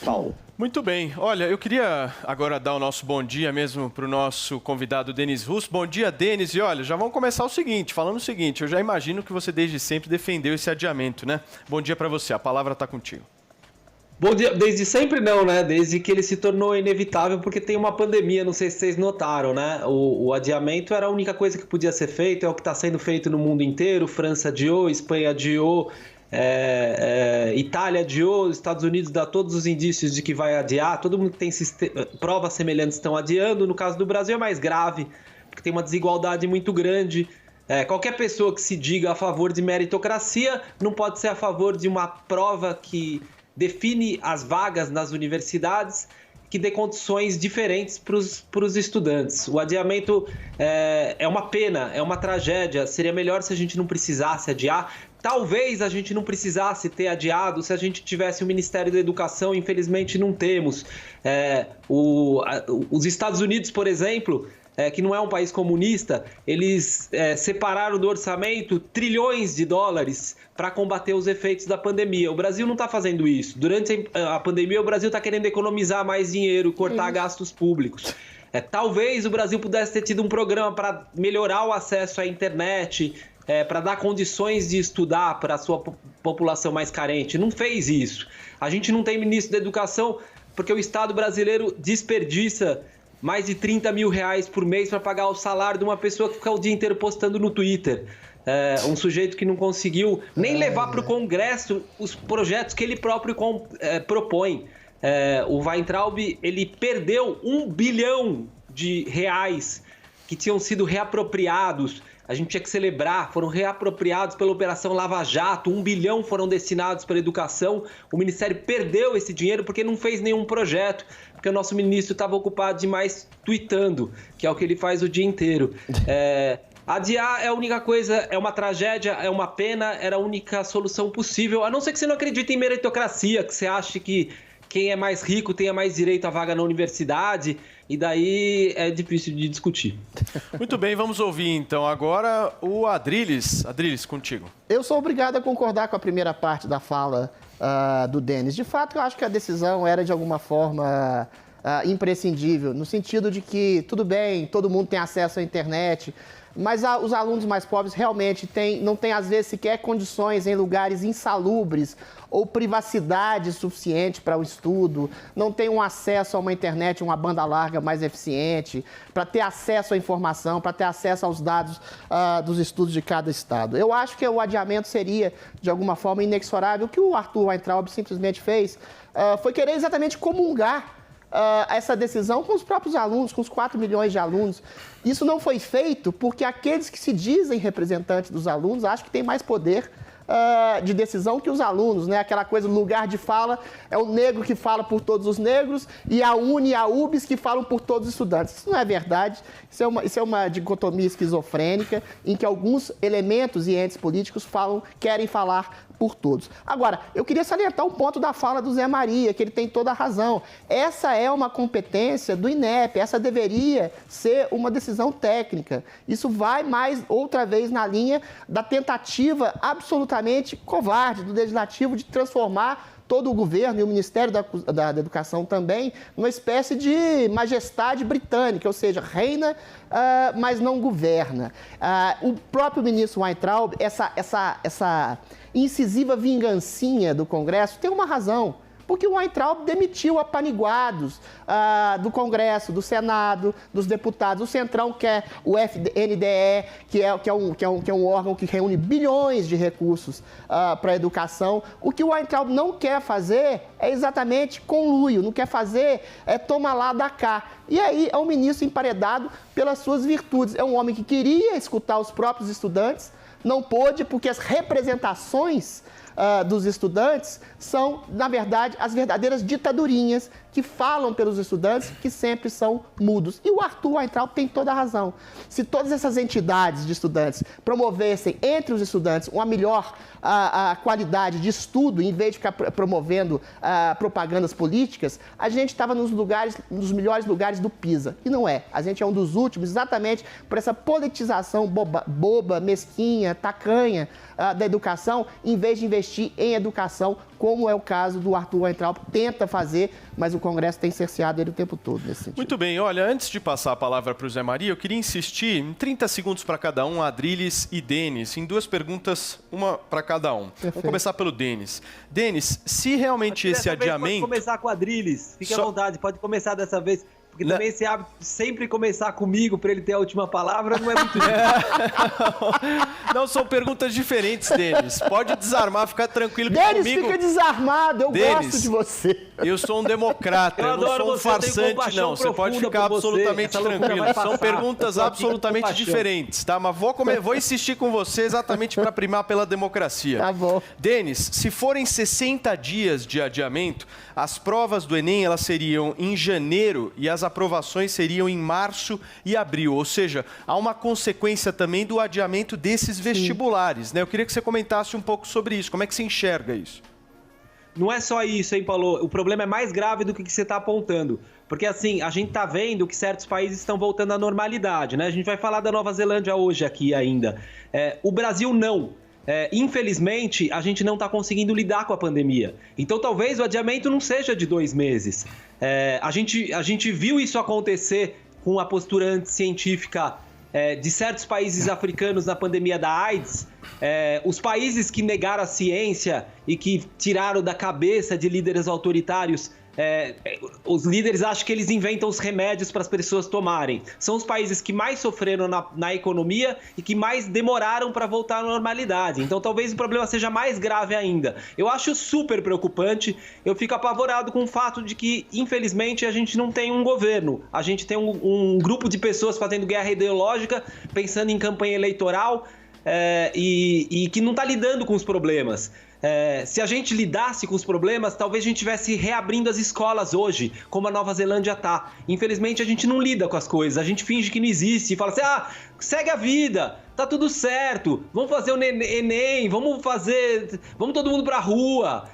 Paulo. Muito bem. Olha, eu queria agora dar o nosso bom dia mesmo para o nosso convidado Denis Russo. Bom dia, Denis. E olha, já vamos começar falando o seguinte, eu já imagino que você desde sempre defendeu esse adiamento, né? Bom dia para você, a palavra está contigo. Bom dia, desde sempre não, né? Desde que ele se tornou inevitável porque tem uma pandemia, não sei se vocês notaram, né? O adiamento era a única coisa que podia ser feito, é o que está sendo feito no mundo inteiro, França adiou, Espanha adiou, Itália adiou, Estados Unidos dá todos os indícios de que vai adiar, todo mundo que tem provas semelhantes estão adiando. No caso do Brasil é mais grave, porque tem uma desigualdade muito grande. Qualquer pessoa que se diga a favor de meritocracia não pode ser a favor de uma prova que define as vagas nas universidades, que dê condições diferentes para os estudantes. O adiamento é uma pena, é uma tragédia. Seria melhor se a gente não precisasse adiar. Talvez a gente não precisasse ter adiado se a gente tivesse o Ministério da Educação. Infelizmente não temos. Os Estados Unidos, por exemplo, que não é um país comunista, eles separaram do orçamento trilhões de dólares para combater os efeitos da pandemia. O Brasil não está fazendo isso. Durante a pandemia, o Brasil está querendo economizar mais dinheiro, cortar gastos públicos. Talvez o Brasil pudesse ter tido um programa para melhorar o acesso à internet, para dar condições de estudar para a sua população mais carente. Não fez isso. A gente não tem ministro da Educação porque o Estado brasileiro desperdiça mais de 30 mil reais por mês para pagar o salário de uma pessoa que fica o dia inteiro postando no Twitter. Um sujeito que não conseguiu nem levar para o Congresso os projetos que ele próprio propõe. O Weintraub, ele perdeu 1 bilhão de reais que tinham sido reapropriados. A gente tinha que celebrar, foram reapropriados pela Operação Lava Jato, 1 bilhão foram destinados para a educação. O Ministério perdeu esse dinheiro porque não fez nenhum projeto, porque o nosso ministro estava ocupado demais tweetando, que é o que ele faz o dia inteiro. Adiar é a única coisa, é uma tragédia, é uma pena, era a única solução possível, a não ser que você não acredite em meritocracia, que você ache que quem é mais rico tenha mais direito à vaga na universidade, e daí é difícil de discutir. Muito bem, vamos ouvir então agora o Adriles. Adriles, contigo. Eu sou obrigado a concordar com a primeira parte da fala do Denis. De fato, eu acho que a decisão era de alguma forma imprescindível, no sentido de que, tudo bem, todo mundo tem acesso à internet, mas os alunos mais pobres realmente não têm, às vezes, sequer condições em lugares insalubres ou privacidade suficiente para o estudo, não têm um acesso a uma internet, uma banda larga mais eficiente, para ter acesso à informação, para ter acesso aos dados dos estudos de cada estado. Eu acho que o adiamento seria, de alguma forma, inexorável. O que o Arthur Weintraub simplesmente fez foi querer exatamente comungar essa decisão com os próprios alunos, com os 4 milhões de alunos. Isso não foi feito porque aqueles que se dizem representantes dos alunos acham que têm mais poder de decisão que os alunos, né? Aquela coisa, lugar de fala, é o negro que fala por todos os negros e a UNE e a UBS que falam por todos os estudantes. Isso não é verdade, isso é uma dicotomia esquizofrênica em que alguns elementos e entes políticos querem falar por todos. Agora, eu queria salientar um ponto da fala do Zé Maria, que ele tem toda a razão. Essa é uma competência do INEP, essa deveria ser uma decisão técnica. Isso vai mais, outra vez, na linha da tentativa absolutamente covarde do Legislativo de transformar todo o governo e o Ministério da Educação também numa espécie de majestade britânica, ou seja, reina, mas não governa. O próprio ministro Weintraub, essa incisiva vingancinha do Congresso tem uma razão, porque o Weintraub demitiu apaniguados do Congresso, do Senado, dos deputados. O Centrão quer o FNDE, que é um órgão que reúne bilhões de recursos para a educação. O que o Weintraub não quer fazer é exatamente conluio, não quer fazer é tomar lá da cá. E aí é um ministro emparedado pelas suas virtudes. É um homem que queria escutar os próprios estudantes, não pôde porque as representações dos estudantes são, na verdade, as verdadeiras ditadurinhas que falam pelos estudantes, que sempre são mudos. E o Arthur Weintraub tem toda a razão. Se todas essas entidades de estudantes promovessem entre os estudantes uma melhor qualidade de estudo, em vez de ficar promovendo propagandas políticas, a gente estava nos melhores lugares do PISA. E não é. A gente é um dos últimos, exatamente por essa politização boba, mesquinha, tacanha da educação, em vez de investir em educação, como é o caso do Arthur Weintraub, tenta fazer, mas o Congresso tem cerceado ele o tempo todo nesse sentido. Muito bem, olha, antes de passar a palavra para o Zé Maria, eu queria insistir em 30 segundos para cada um, Adriles e Denis, em 2 perguntas, uma para cada um. Perfeito. Vamos começar pelo Denis. Denis, se realmente esse adiamento... Pode começar com o Adriles, fique à vontade, pode começar dessa vez. Porque também esse hábito de sempre começar comigo para ele ter a última palavra não é muito Não, são perguntas diferentes, Denis. Pode desarmar, fica tranquilo que Denis, comigo... fica desarmado, eu Denis, gosto de você. Eu sou um democrata, eu não sou um farsante, não. Você pode ficar absolutamente tranquilo. São perguntas absolutamente diferentes, tá? Mas vou insistir com você exatamente para primar pela democracia. Tá bom. Denis, se forem 60 dias de adiamento, as provas do Enem elas seriam em janeiro e as aprovações seriam em março e abril. Ou seja, há uma consequência também do adiamento desses vestibulares, né? Eu queria que você comentasse um pouco sobre isso. Como é que você enxerga isso? Não é só isso, hein, Paulo? O problema é mais grave do que você está apontando. Porque, assim, a gente está vendo que certos países estão voltando à normalidade, né? A gente vai falar da Nova Zelândia hoje aqui ainda. O Brasil não. Infelizmente, a gente não está conseguindo lidar com a pandemia. Então, talvez o adiamento não seja de 2 meses. A gente viu isso acontecer com a postura anticientífica de certos países africanos na pandemia da AIDS. Os países que negaram a ciência e que tiraram da cabeça de líderes autoritários, os líderes acham que eles inventam os remédios para as pessoas tomarem. São os países que mais sofreram na economia e que mais demoraram para voltar à normalidade. Então talvez o problema seja mais grave ainda. Eu acho super preocupante, eu fico apavorado com o fato de que, infelizmente, a gente não tem um governo. A gente tem um grupo de pessoas fazendo guerra ideológica, pensando em campanha eleitoral, e que não está lidando com os problemas. Se a gente lidasse com os problemas, talvez a gente estivesse reabrindo as escolas hoje, como a Nova Zelândia está. Infelizmente, a gente não lida com as coisas. A gente finge que não existe e fala assim, segue a vida, tá tudo certo, vamos fazer o Enem, vamos todo mundo pra rua.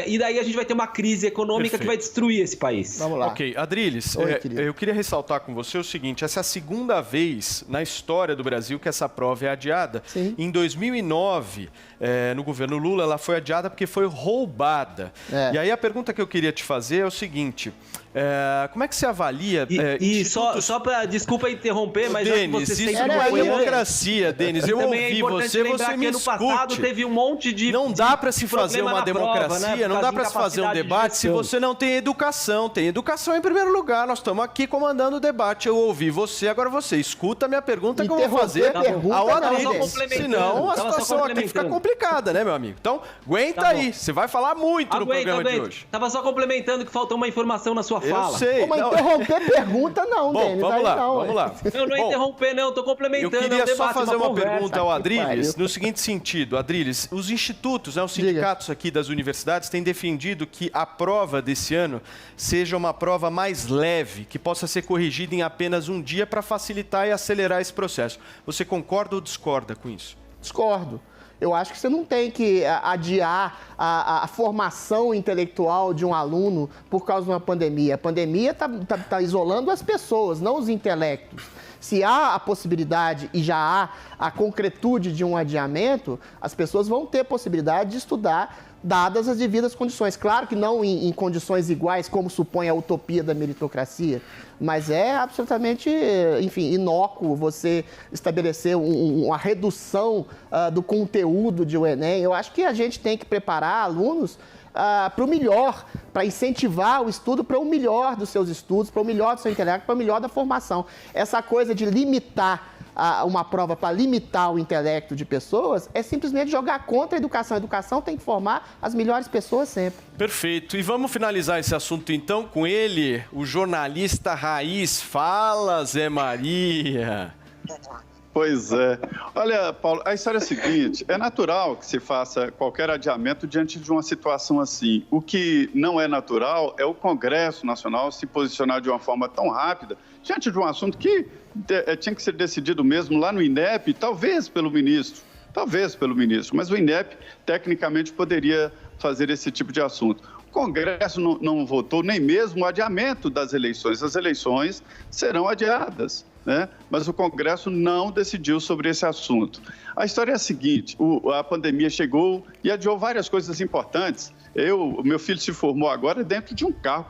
E daí a gente vai ter uma crise econômica que vai destruir esse país. Vamos lá. Ok, Adriles, eu queria ressaltar com você o seguinte, essa é a segunda vez na história do Brasil que essa prova é adiada. Sim. Em 2009, no governo Lula, ela foi adiada porque foi roubada. E aí a pergunta que eu queria te fazer é o seguinte... como é que você avalia... Só para... Desculpa interromper, mas... Denis, isso não é democracia, Denis. Eu ouvi você me ano passado teve um monte de... Não dá para se fazer uma democracia, prova, né? Não dá para se fazer um debate se você não tem educação. Tem educação em primeiro lugar. Nós estamos aqui comandando o debate. Eu ouvi você, agora você escuta a minha pergunta que eu vou fazer ao Adriles. Senão a situação aqui fica complicada, né, meu amigo? Então, aguenta aí. Você vai falar muito no programa de hoje. Tava só complementando que faltou uma informação na sua fala. Eu sei. Mas interromper pergunta não, Bom, Denis. vamos lá. Eu não interromper, não. Tô complementando. Eu queria só fazer uma pergunta ao Adriles, no seguinte sentido. Adriles, os institutos, os sindicatos aqui das universidades têm defendido que a prova desse ano seja uma prova mais leve, que possa ser corrigida em apenas um dia para facilitar e acelerar esse processo. Você concorda ou discorda com isso? Discordo. Eu acho que você não tem que adiar a formação intelectual de um aluno por causa de uma pandemia. A pandemia está isolando as pessoas, não os intelectos. Se há a possibilidade e já há a concretude de um adiamento, as pessoas vão ter possibilidade de estudar dadas as devidas condições. Claro que não em condições iguais, como supõe a utopia da meritocracia, mas é absolutamente, enfim, inócuo você estabelecer uma redução do conteúdo de um Enem. Eu acho que a gente tem que preparar alunos para o melhor, para incentivar o estudo para o melhor dos seus estudos, para o melhor do seu intelecto, para o melhor da formação. Essa coisa de limitar uma prova para limitar o intelecto de pessoas é simplesmente jogar contra a educação. A educação tem que formar as melhores pessoas sempre. Perfeito. E vamos finalizar esse assunto então com ele, o jornalista raiz. Fala, Zé Maria. Pois é. Olha, Paulo, a história é a seguinte, é natural que se faça qualquer adiamento diante de uma situação assim. O que não é natural é o Congresso Nacional se posicionar de uma forma tão rápida diante de um assunto que tinha que ser decidido mesmo lá no INEP, talvez pelo ministro, mas o INEP tecnicamente poderia fazer esse tipo de assunto. O Congresso não votou nem mesmo o adiamento das eleições. As eleições serão adiadas, né? Mas o Congresso não decidiu sobre esse assunto. A história é a seguinte, a pandemia chegou e adiou várias coisas importantes. O meu filho se formou agora dentro de um carro,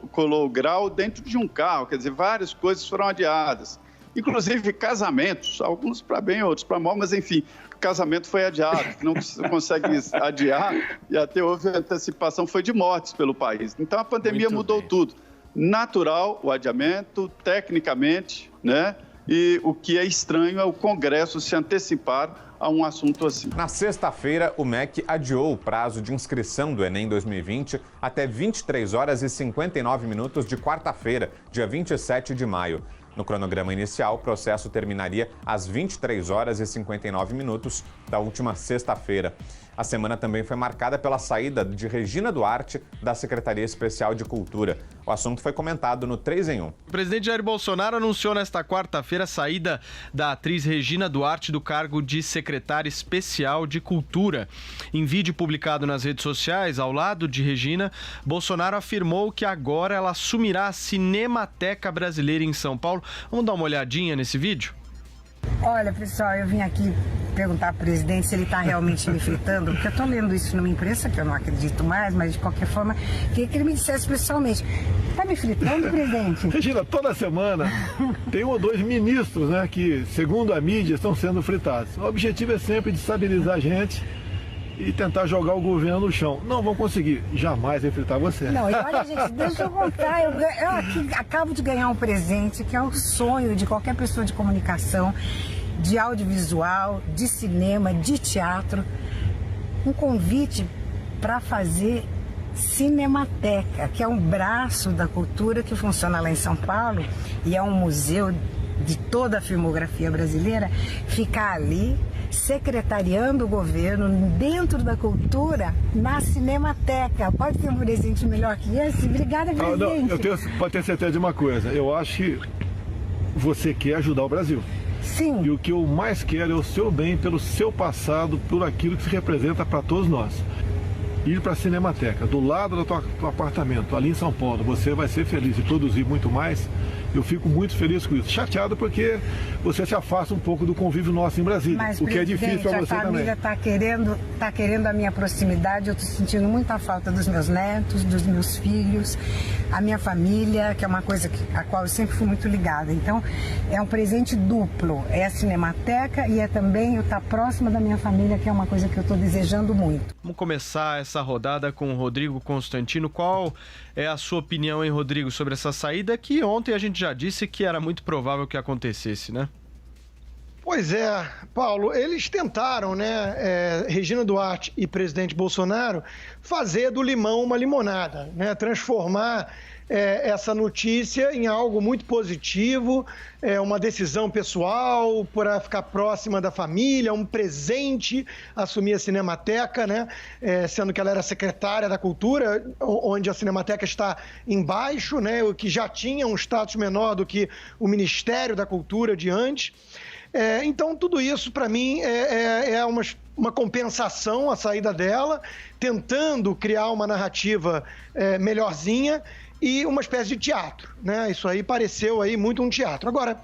colou grau dentro de um carro, quer dizer, várias coisas foram adiadas. Inclusive casamentos, alguns para bem, outros para mal, mas enfim, o casamento foi adiado, não consegue adiar e até houve antecipação, foi de mortes pelo país. Então a pandemia mudou tudo. Natural o adiamento, tecnicamente, né? E o que é estranho é o Congresso se antecipar a um assunto assim. Na sexta-feira, o MEC adiou o prazo de inscrição do Enem 2020 até 23 horas e 59 minutos de quarta-feira, dia 27 de maio. No cronograma inicial, o processo terminaria às 23 horas e 59 minutos da última sexta-feira. A semana também foi marcada pela saída de Regina Duarte da Secretaria Especial de Cultura. O assunto foi comentado no 3 em 1. O presidente Jair Bolsonaro anunciou nesta quarta-feira a saída da atriz Regina Duarte do cargo de secretária especial de Cultura. Em vídeo publicado nas redes sociais, ao lado de Regina, Bolsonaro afirmou que agora ela assumirá a Cinemateca Brasileira em São Paulo. Vamos dar uma olhadinha nesse vídeo? Olha, pessoal, eu vim aqui perguntar pro presidente se ele está realmente me fritando, porque eu estou lendo isso numa imprensa que eu não acredito mais, mas de qualquer forma, queria que ele me dissesse pessoalmente. Está me fritando, presidente? Regina, toda semana tem 1 ou 2 ministros, né, que, segundo a mídia, estão sendo fritados. O objetivo é sempre destabilizar a gente e tentar jogar o governo no chão. Não vão conseguir jamais refritar você. Não, e olha, gente, deixa eu contar, eu aqui acabo de ganhar um presente que é o sonho de qualquer pessoa de comunicação, de audiovisual, de cinema, de teatro, um convite para fazer Cinemateca, que é um braço da cultura que funciona lá em São Paulo e é um museu de toda a filmografia brasileira, ficar ali secretariando o governo dentro da cultura na Cinemateca. Pode ter um presente melhor que esse? Obrigada, presidente. Pode ter certeza de uma coisa, eu acho que você quer ajudar o Brasil. Sim. E o que eu mais quero é o seu bem pelo seu passado, por aquilo que se representa para todos nós. Ir para a Cinemateca, do lado do teu apartamento, ali em São Paulo, você vai ser feliz e produzir muito mais. Eu fico muito feliz com isso. Chateado porque você se afasta um pouco do convívio nosso em Brasília, mas, o que é difícil para você também. A família está querendo a minha proximidade, eu estou sentindo muita falta dos meus netos, dos meus filhos, a minha família, que é uma coisa a qual eu sempre fui muito ligada. Então, é um presente duplo, é a Cinemateca e é também eu estar próxima da minha família, que é uma coisa que eu estou desejando muito. Vamos começar essa rodada com o Rodrigo Constantino. Qual é a sua opinião, hein, Rodrigo, sobre essa saída que ontem a gente já disse que era muito provável que acontecesse, né? Pois é, Paulo, eles tentaram, né, Regina Duarte e presidente Bolsonaro, fazer do limão uma limonada, né, transformar essa notícia em algo muito positivo, uma decisão pessoal para ficar próxima da família, um presente, assumir a Cinemateca, né, sendo que ela era secretária da Cultura, onde a Cinemateca está embaixo, né, o que já tinha um status menor do que o Ministério da Cultura de antes. Então, tudo isso, para mim, é uma compensação a saída dela, tentando criar uma narrativa melhorzinha e uma espécie de teatro, né? Isso aí pareceu aí muito um teatro. Agora,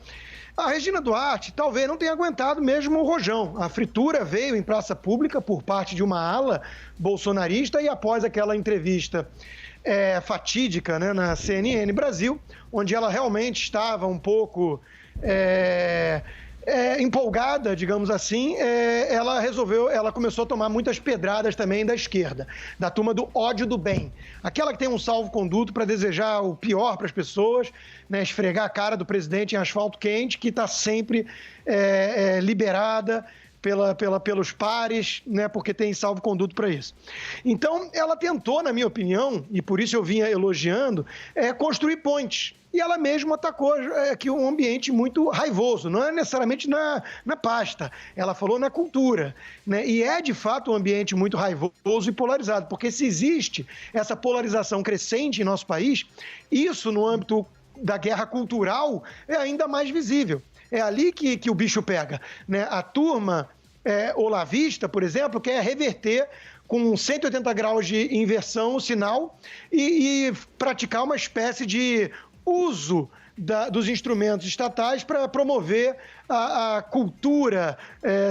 a Regina Duarte talvez não tenha aguentado mesmo o rojão. A fritura veio em praça pública por parte de uma ala bolsonarista e após aquela entrevista fatídica, né, na CNN Brasil, onde ela realmente estava um pouco empolgada, digamos assim, ela começou a tomar muitas pedradas também da esquerda, da turma do ódio do bem. Aquela que tem um salvo-conduto para desejar o pior para as pessoas, né, esfregar a cara do presidente em asfalto quente, que está sempre liberada pelos pares, né, porque tem salvo-conduto para isso. Então, ela tentou, na minha opinião, e por isso eu vinha elogiando, construir pontes. E ela mesma atacou aqui um ambiente muito raivoso, não é necessariamente na pasta, ela falou na cultura, né? E é, de fato, um ambiente muito raivoso e polarizado, porque se existe essa polarização crescente em nosso país, isso no âmbito da guerra cultural é ainda mais visível. É ali que o bicho pega, né? A turma olavista, por exemplo, quer reverter com 180 graus de inversão o sinal e praticar uma espécie de uso dos instrumentos estatais para promover a cultura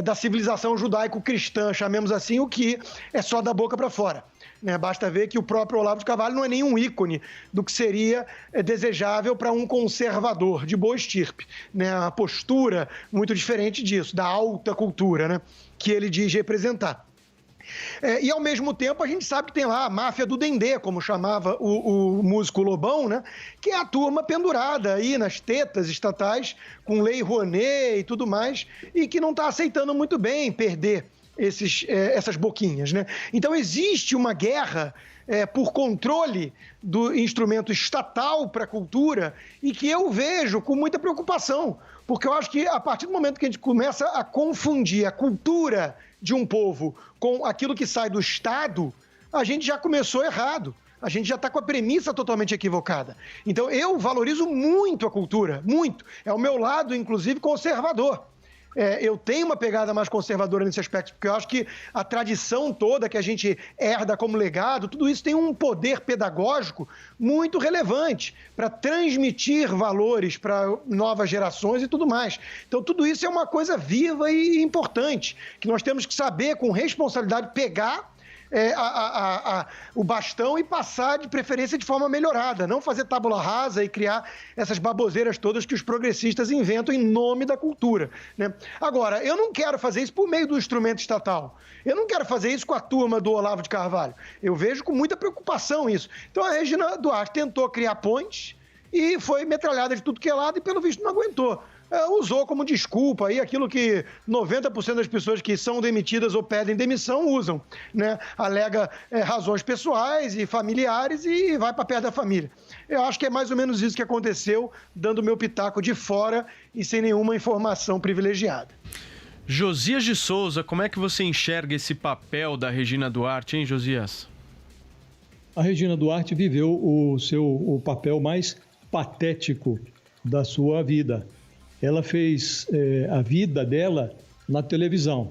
da civilização judaico-cristã, chamemos assim, o que é só da boca para fora. Né? Basta ver que o próprio Olavo de Carvalho não é nenhum ícone do que seria desejável para um conservador de boa estirpe. Né? A postura muito diferente disso, da alta cultura, né? Que ele diz representar. E, ao mesmo tempo, a gente sabe que tem lá a máfia do Dendê, como chamava o músico Lobão, né? Que é a turma pendurada aí nas tetas estatais, com lei Rouanet e tudo mais, e que não está aceitando muito bem perder essas boquinhas, né? Então, existe uma guerra por controle do instrumento estatal para a cultura e que eu vejo com muita preocupação, porque eu acho que a partir do momento que a gente começa a confundir a cultura de um povo com aquilo que sai do Estado, a gente já começou errado. A gente já está com a premissa totalmente equivocada. Então, eu valorizo muito a cultura, muito. É o meu lado, inclusive, conservador. Eu tenho uma pegada mais conservadora nesse aspecto, porque eu acho que a tradição toda que a gente herda como legado, tudo isso tem um poder pedagógico muito relevante para transmitir valores para novas gerações e tudo mais. Então, tudo isso é uma coisa viva e importante, que nós temos que saber, com responsabilidade, pegar o bastão e passar, de preferência, de forma melhorada, não fazer tábula rasa e criar essas baboseiras todas que os progressistas inventam em nome da cultura, né? Agora, eu não quero fazer isso por meio do instrumento estatal, eu não quero fazer isso com a turma do Olavo de Carvalho, eu vejo com muita preocupação isso. Então a Regina Duarte tentou criar pontes e foi metralhada de tudo que é lado e, pelo visto, não aguentou. Usou como desculpa aí aquilo que 90% das pessoas que são demitidas ou pedem demissão usam, né? Alega razões pessoais e familiares e vai para perto da família. Eu acho que é mais ou menos isso que aconteceu, dando meu pitaco de fora e sem nenhuma informação privilegiada. Josias de Souza, como é que você enxerga esse papel da Regina Duarte, hein, Josias? A Regina Duarte viveu o papel mais patético da sua vida. Ela fez a vida dela na televisão.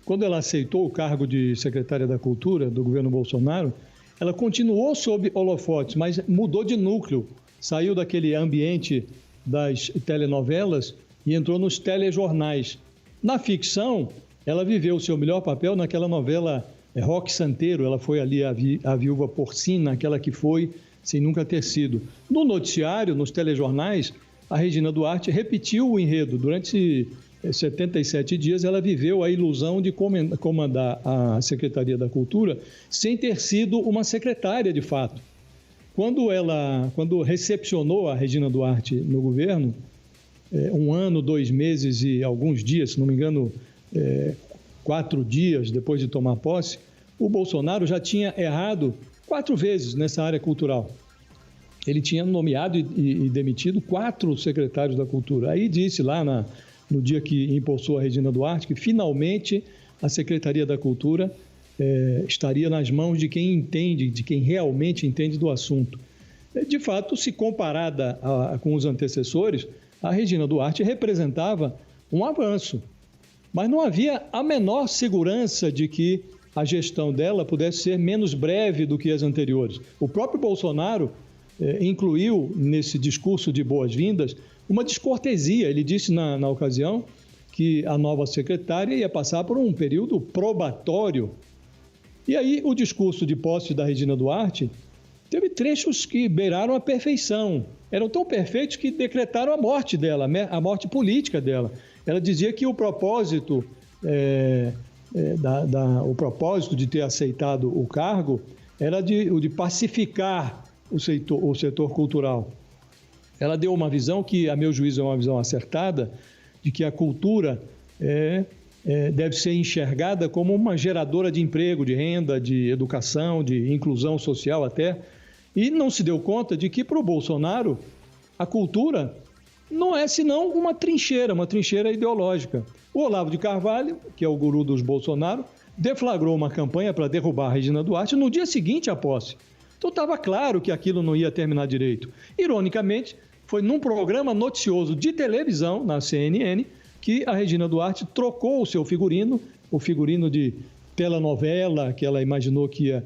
Quando ela aceitou o cargo de secretária da Cultura do governo Bolsonaro, ela continuou sob holofotes, mas mudou de núcleo. Saiu daquele ambiente das telenovelas e entrou nos telejornais. Na ficção, ela viveu o seu melhor papel naquela novela Roque Santeiro. Ela foi ali a viúva porcina, aquela que foi sem nunca ter sido. No noticiário, nos telejornais, a Regina Duarte repetiu o enredo. Durante 77 dias, ela viveu a ilusão de comandar a Secretaria da Cultura sem ter sido uma secretária, de fato. Quando recepcionou a Regina Duarte no governo, 1 ano, 2 meses e alguns dias, se não me engano, 4 dias depois de tomar posse, o Bolsonaro já tinha errado 4 vezes nessa área cultural. Ele tinha nomeado e demitido 4 secretários da Cultura. Aí disse lá no dia que impulsou a Regina Duarte que finalmente a Secretaria da Cultura estaria nas mãos de quem entende, de quem realmente entende do assunto. De fato, se comparada com os antecessores, a Regina Duarte representava um avanço, mas não havia a menor segurança de que a gestão dela pudesse ser menos breve do que as anteriores. O próprio Bolsonaro incluiu nesse discurso de boas-vindas uma descortesia. Ele disse na ocasião que a nova secretária ia passar por um período probatório. E aí o discurso de posse da Regina Duarte teve trechos que beiraram a perfeição. Eram tão perfeitos que decretaram a morte dela, a morte política dela. Ela dizia que o propósito, o propósito de ter aceitado o cargo era o de pacificar o setor cultural. Ela deu uma visão que, a meu juízo, é uma visão acertada, de que a cultura é deve ser enxergada como uma geradora de emprego, de renda, de educação, de inclusão social até, e não se deu conta de que para o Bolsonaro a cultura não é senão uma trincheira ideológica. O Olavo de Carvalho, que é o guru dos Bolsonaro, deflagrou uma campanha para derrubar a Regina Duarte no dia seguinte à posse. Então estava claro que aquilo não ia terminar direito. Ironicamente, foi num programa noticioso de televisão, na CNN, que a Regina Duarte trocou o seu figurino, o figurino de telenovela que ela imaginou que ia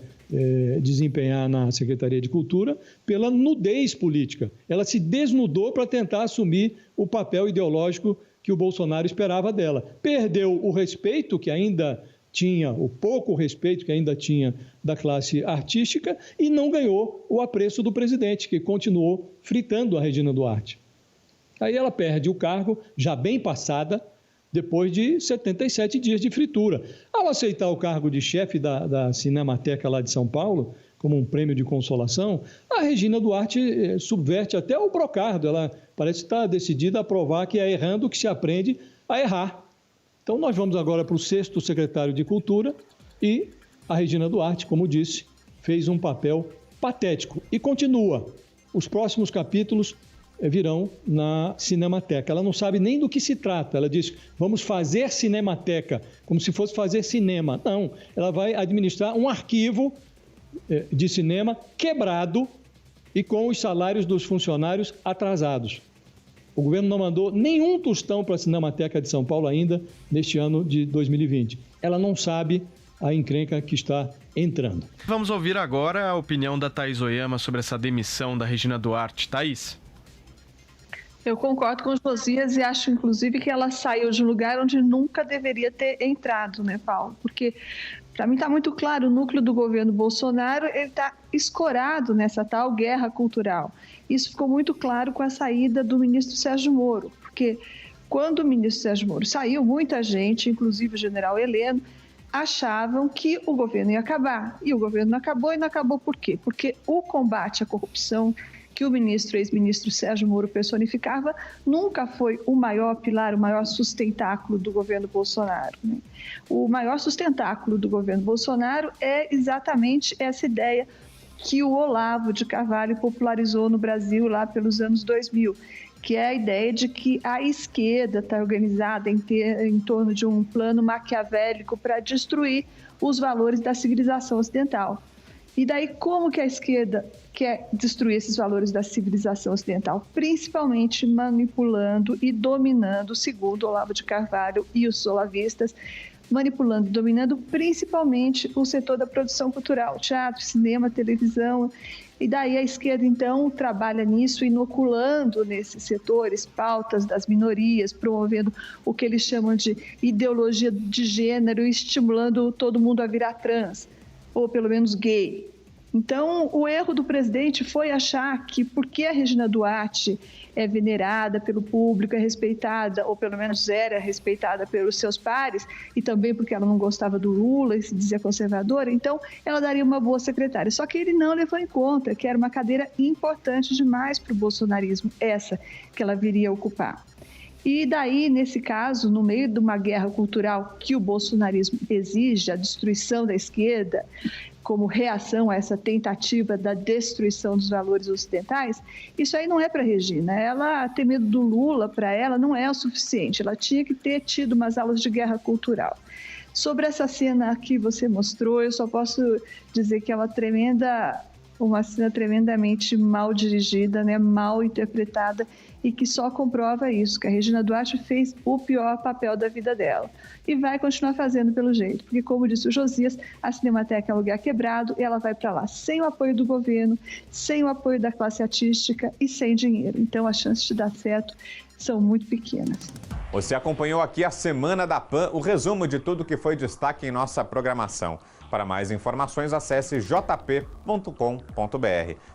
desempenhar na Secretaria de Cultura, pela nudez política. Ela se desnudou para tentar assumir o papel ideológico que o Bolsonaro esperava dela. Perdeu o respeito que ainda tinha, o pouco respeito que ainda tinha da classe artística, e não ganhou o apreço do presidente, que continuou fritando a Regina Duarte. Aí ela perde o cargo, já bem passada, depois de 77 dias de fritura. Ao aceitar o cargo de chefe da Cinemateca lá de São Paulo, como um prêmio de consolação, a Regina Duarte subverte até o brocardo. Ela parece estar decidida a provar que é errando que se aprende a errar. Então nós vamos agora para o 6º secretário de Cultura e a Regina Duarte, como disse, fez um papel patético e continua. Os próximos capítulos virão na Cinemateca. Ela não sabe nem do que se trata. Ela diz, vamos fazer Cinemateca, como se fosse fazer cinema. Não, ela vai administrar um arquivo de cinema quebrado e com os salários dos funcionários atrasados. O governo não mandou nenhum tostão para a Cinemateca de São Paulo ainda neste ano de 2020. Ela não sabe a encrenca que está entrando. Vamos ouvir agora a opinião da Thaís Oyama sobre essa demissão da Regina Duarte. Thaís? Eu concordo com o Josias e acho, inclusive, que ela saiu de um lugar onde nunca deveria ter entrado, né, Paulo? Porque, para mim, está muito claro, o núcleo do governo Bolsonaro está escorado nessa tal guerra cultural. Isso ficou muito claro com a saída do ministro Sérgio Moro, porque quando o ministro Sérgio Moro saiu, muita gente, inclusive o general Heleno, achavam que o governo ia acabar. E o governo não acabou, e não acabou por quê? Porque o combate à corrupção que o ex-ministro Sérgio Moro personificava, nunca foi o maior pilar, o maior sustentáculo do governo Bolsonaro, né? O maior sustentáculo do governo Bolsonaro é exatamente essa ideia que o Olavo de Carvalho popularizou no Brasil lá pelos anos 2000, que é a ideia de que a esquerda está organizada em torno de um plano maquiavélico para destruir os valores da civilização ocidental. E daí, como que a esquerda quer destruir esses valores da civilização ocidental? Principalmente manipulando e dominando, segundo Olavo de Carvalho e os olavistas, manipulando e dominando principalmente o setor da produção cultural, teatro, cinema, televisão. E daí a esquerda, então, trabalha nisso, inoculando nesses setores pautas das minorias, promovendo o que eles chamam de ideologia de gênero, estimulando todo mundo a virar trans, ou pelo menos gay. Então, o erro do presidente foi achar que porque a Regina Duarte é venerada pelo público, é respeitada, ou pelo menos era respeitada pelos seus pares, e também porque ela não gostava do Lula e se dizia conservadora, então ela daria uma boa secretária. Só que ele não levou em conta que era uma cadeira importante demais para o bolsonarismo, essa que ela viria a ocupar. E daí, nesse caso, no meio de uma guerra cultural que o bolsonarismo exige, a destruição da esquerda, como reação a essa tentativa da destruição dos valores ocidentais, isso aí não é para a Regina. Ela ter medo do Lula, para ela, não é o suficiente. Ela tinha que ter tido umas aulas de guerra cultural. Sobre essa cena que você mostrou, eu só posso dizer que é uma cena tremendamente mal dirigida, né, mal interpretada, e que só comprova isso, que a Regina Duarte fez o pior papel da vida dela. E vai continuar fazendo pelo jeito, porque, como disse o Josias, a Cinemateca é um lugar quebrado e ela vai para lá sem o apoio do governo, sem o apoio da classe artística e sem dinheiro. Então, as chances de dar certo são muito pequenas. Você acompanhou aqui a Semana da PAN, o resumo de tudo que foi destaque em nossa programação. Para mais informações, acesse jp.com.br.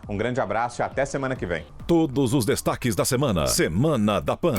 Um grande abraço e até semana que vem. Todos os destaques da semana. Semana da PAN.